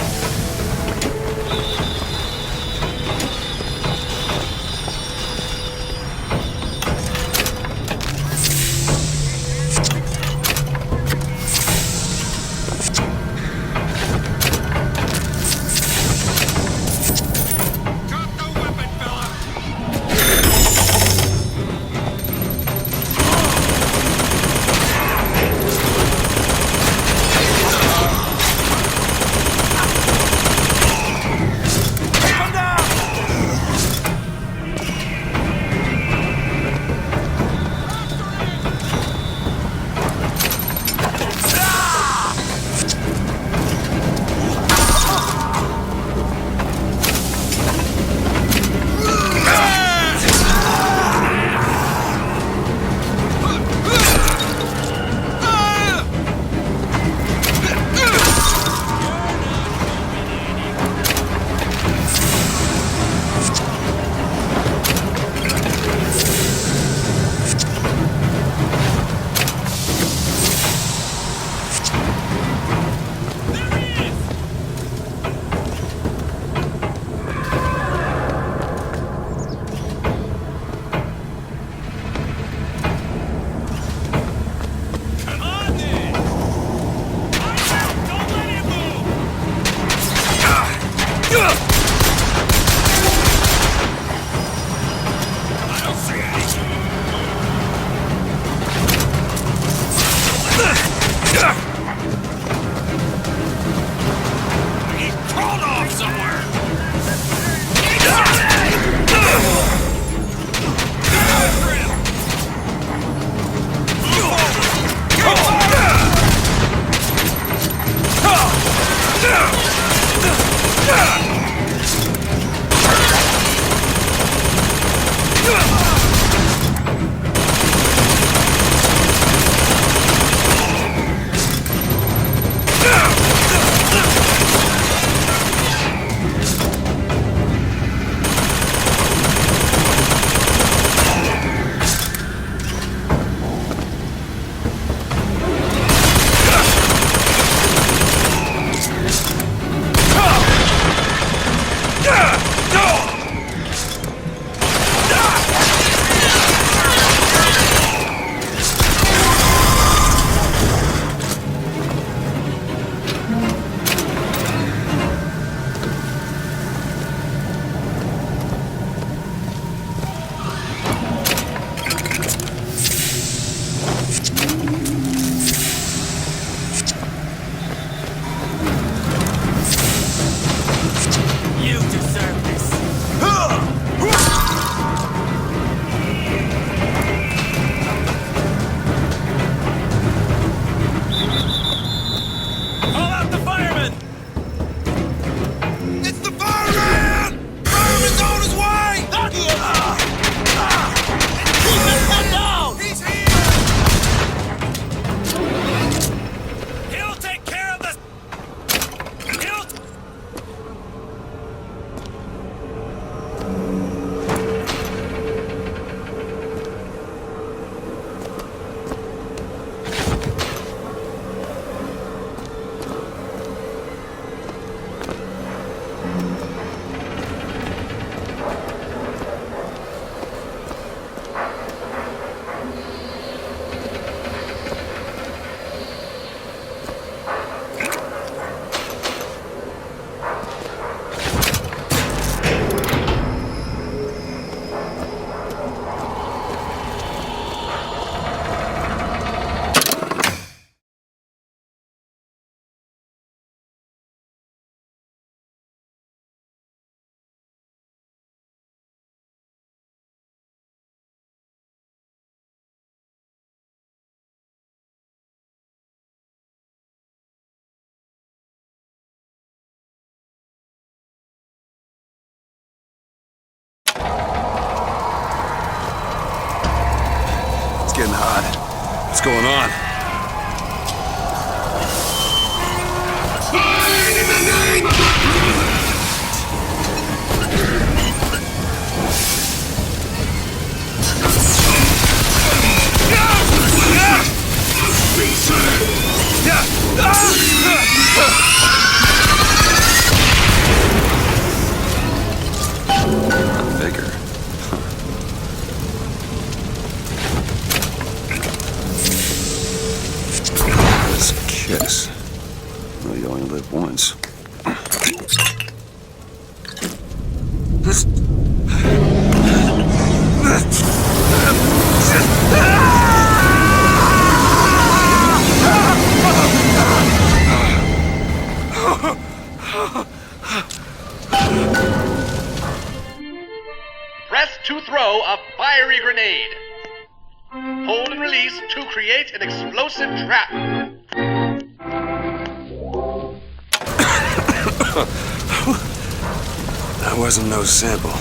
What's going on? Vigor. This kiss. Well, you only live once. Press to throw a fiery grenade. Hold and release to create an explosive trap. That wasn't no sample.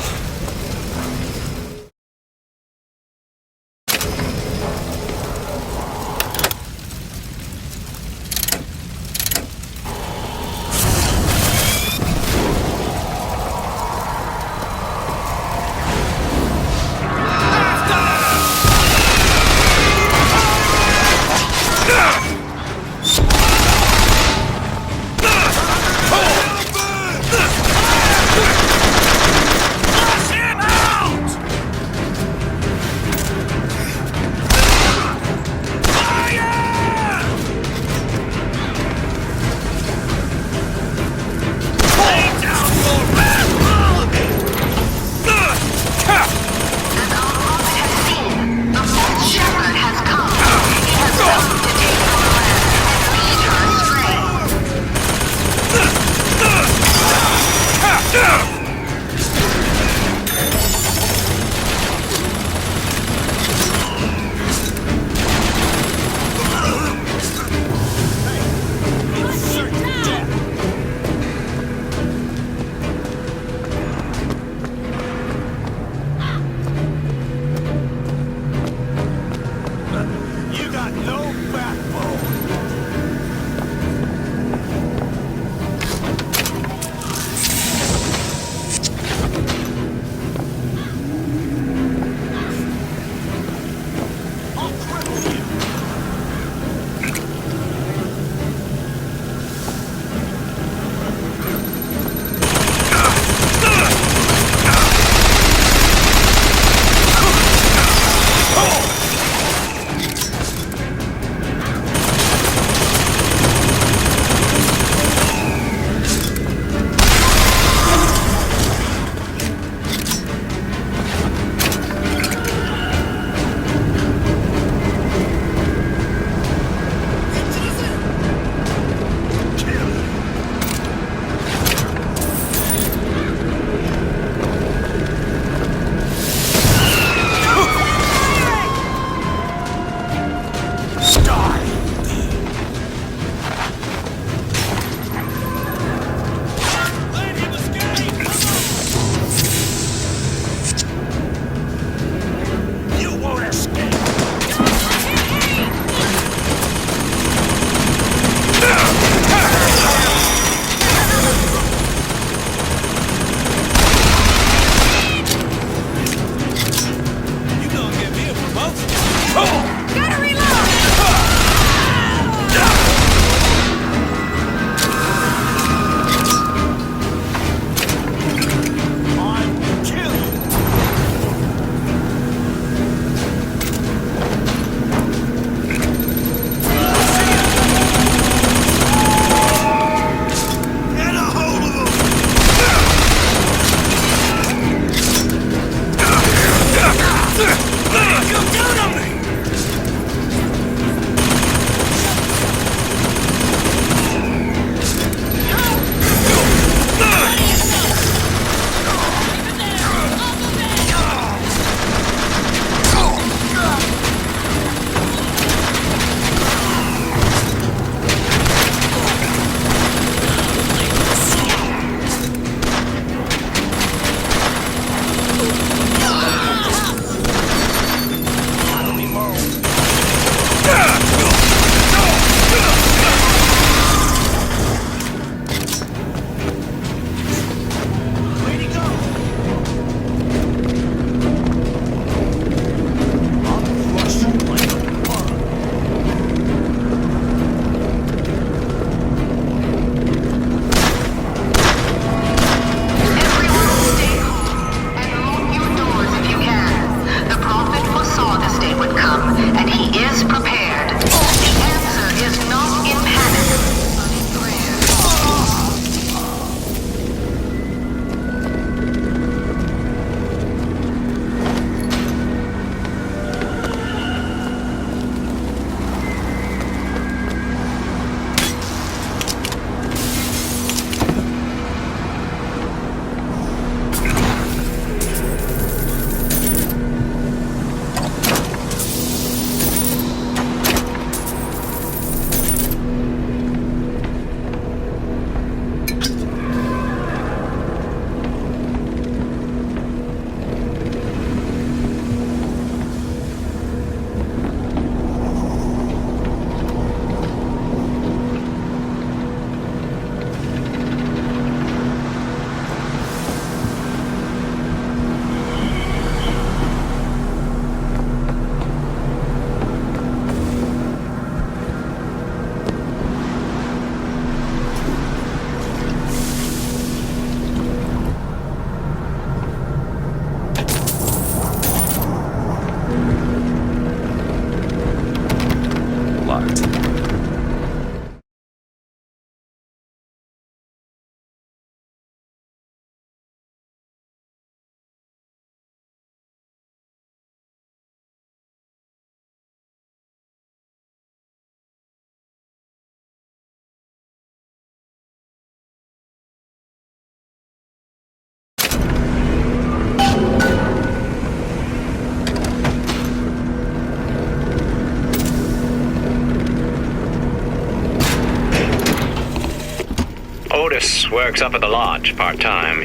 Otis works up at the lodge part-time.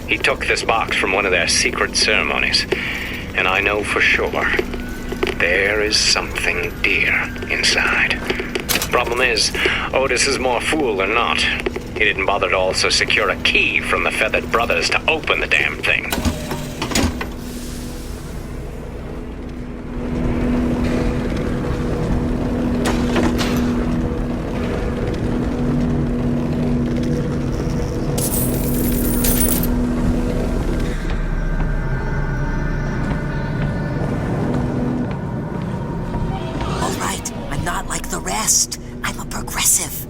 He took this box from one of their secret ceremonies. And I know for sure there is something dear inside. Problem is, Otis is more fool than not. He didn't bother to also secure a key from the Feathered Brothers to open the damn thing. I'm a progressive.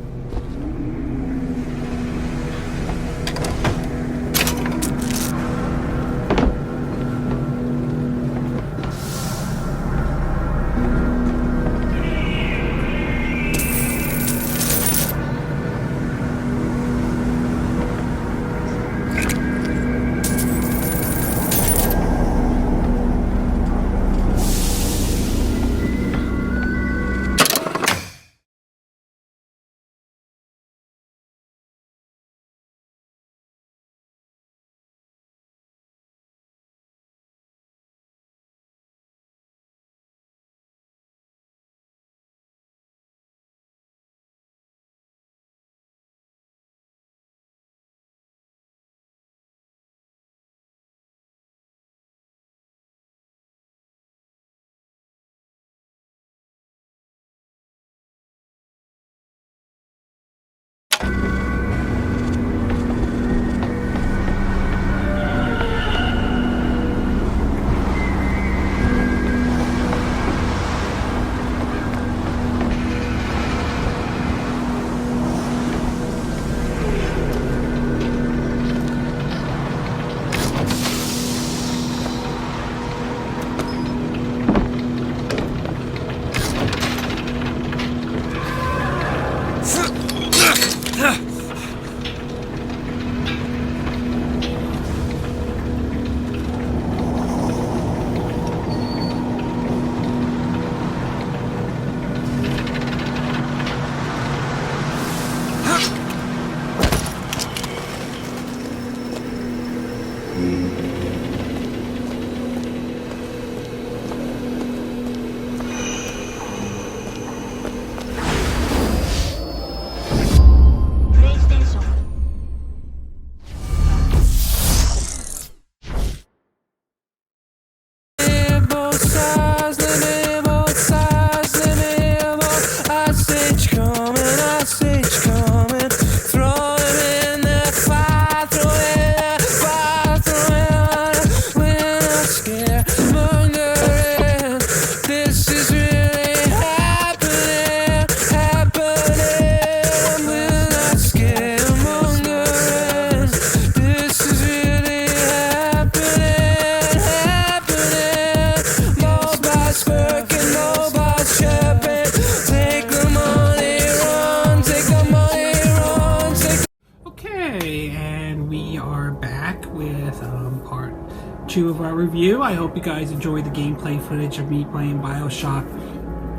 Of our review. I hope you guys enjoyed the gameplay footage of me playing Bioshock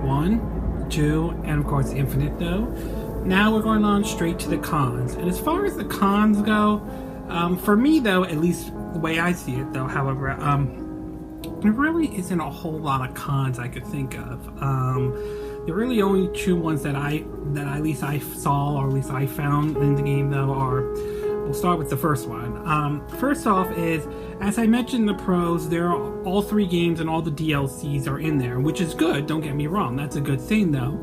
1, 2, and of course Infinite though. Now we're going on straight to the cons. And as far as the cons go, for me though, at least the way I see it though, however, there really isn't a whole lot of cons I could think of. The really only two ones that at least I saw, or at least I found in the game though, are, we'll start with the first one. First off is, as I mentioned in the pros, there are all 3 games and all the DLCs are in there, which is good, don't get me wrong, that's a good thing though.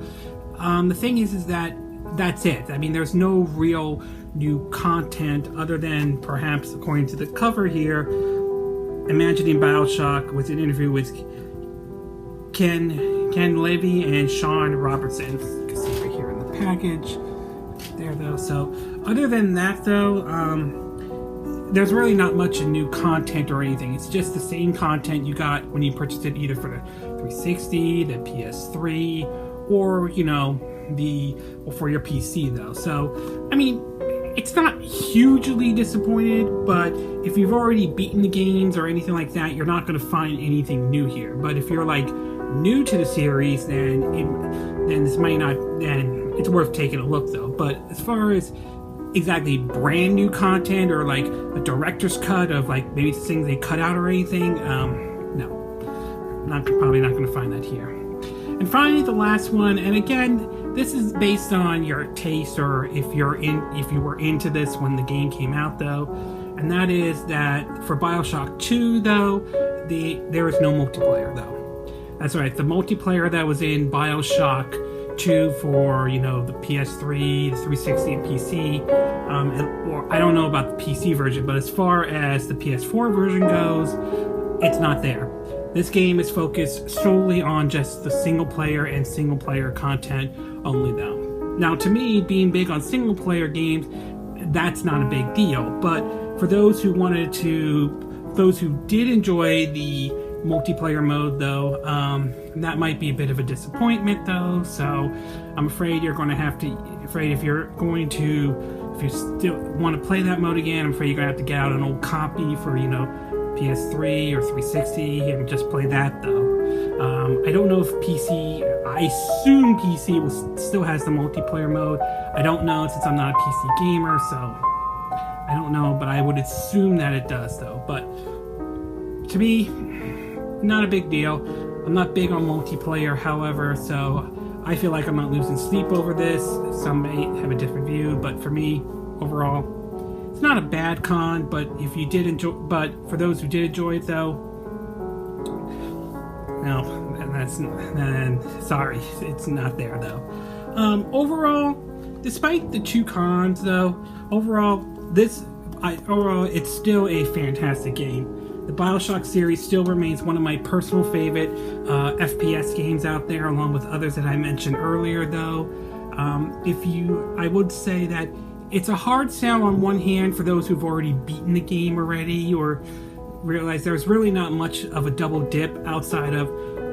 The thing is that that's it. I mean, there's no real new content other than perhaps, according to the cover here, Imagining Bioshock with an interview with Ken Levy and Sean Robertson. You can see right here in the package there though. So other than that though, there's really not much new content or anything. It's just the same content you got when you purchased it, either for the 360, the PS3, or for your PC though. So I mean, it's not hugely disappointed, but if you've already beaten the games or anything like that, you're not going to find anything new here. But if you're like new to the series, then this might not. Then it's worth taking a look though. But as far as exactly brand new content or like a director's cut of like maybe things they cut out or anything. No, probably not going to find that here. And finally, the last one, and again, this is based on your taste or if you were into this when the game came out, though, and that is that for Bioshock 2, though, there is no multiplayer, though. That's right, the multiplayer that was in Bioshock 2 for, you know, the PS3, the 360, and PC, or I don't know about the PC version, but as far as the PS4 version goes, it's not there. This game is focused solely on just the single player and single player content only, though. Now, to me, being big on single player games, that's not a big deal. But for those who did enjoy the multiplayer mode, though, that might be a bit of a disappointment, though. So I'm afraid you're going to have to. If you still want to play that mode again, I'm afraid you're going to have to get out an old copy for, you know, PS3 or 360 and just play that, though. I don't know if PC, I assume PC still has the multiplayer mode. I don't know since I'm not a PC gamer, so I don't know, but I would assume that it does, though. But to me, not a big deal. I'm not big on multiplayer, however, so I feel like I'm not losing sleep over this. Some may have a different view, but for me, overall, it's not a bad con, but if you did enjoy, but for those who did enjoy it, though, no, sorry, it's not there, though. Overall, despite the two cons, though, overall, it's still a fantastic game. The Bioshock series still remains one of my personal favorite FPS games out there, along with others that I mentioned earlier, though. I would say that it's a hard sell on one hand for those who've already beaten the game already or realize there's really not much of a double dip outside of,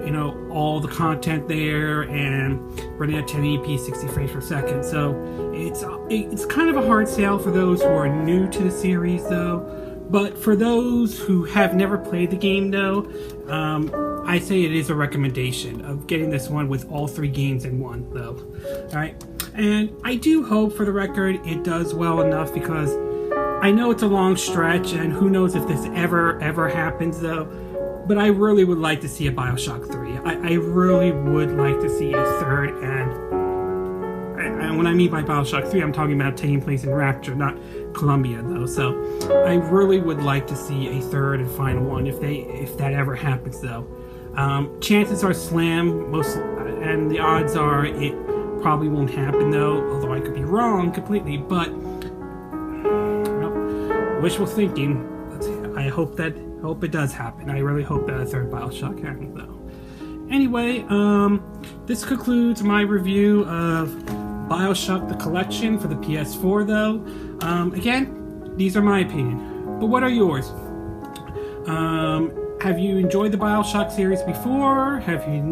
you know, all the content there and running at 1080p 60 frames per second. So it's kind of a hard sell for those who are new to the series, though. But for those who have never played the game, though, I say it is a recommendation of getting this one with all three games in one, though. All right. And I do hope, for the record, it does well enough because I know it's a long stretch and who knows if this ever happens, though. But I really would like to see a Bioshock 3. I really would like to see a third, and when I mean by Bioshock 3, I'm talking about taking place in Rapture, not Columbia, though. So I really would like to see a third and final one if that ever happens, though. Chances are slim, and the odds are it probably won't happen, though, although I could be wrong completely, but wishful thinking. I hope it does happen. I really hope that a third Bioshock happens, though. Anyway, this concludes my review of Bioshock The Collection for the PS4, though. Again, these are my opinion, but what are yours? Have you enjoyed the Bioshock series before? Have you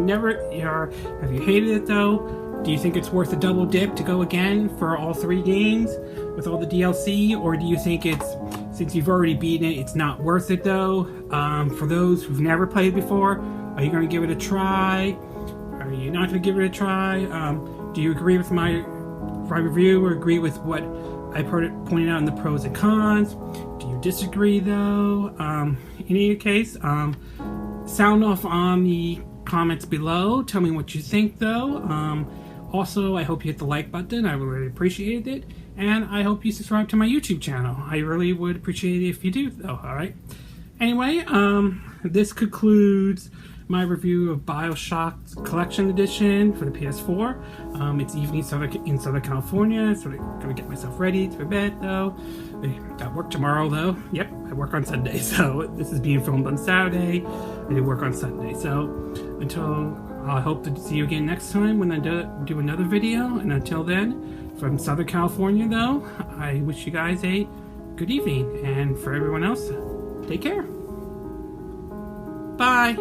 hated it, though? Do you think it's worth a double dip to go again for all three games with all the DLC? Or do you think since you've already beaten it, it's not worth it, though? For those who've never played before, are you going to give it a try? Are you not going to give it a try? Do you agree with my review or agree with what I pointed out in the pros and cons? Do you disagree, though? In any case, sound off on the comments below. Tell me what you think, though. Also, I hope you hit the like button. I would really appreciate it. And I hope you subscribe to my YouTube channel. I really would appreciate it if you do, though. Alright? Anyway, this concludes my review of Bioshock Collection Edition for the PS4. It's evening in Southern California, so I'm gonna get myself ready to bed, though. I got work tomorrow, though. Yep, I work on Sunday, so this is being filmed on Saturday. I do work on Sunday, so I hope to see you again next time when I do another video. And until then, from Southern California, though, I wish you guys a good evening. And for everyone else, take care. Bye.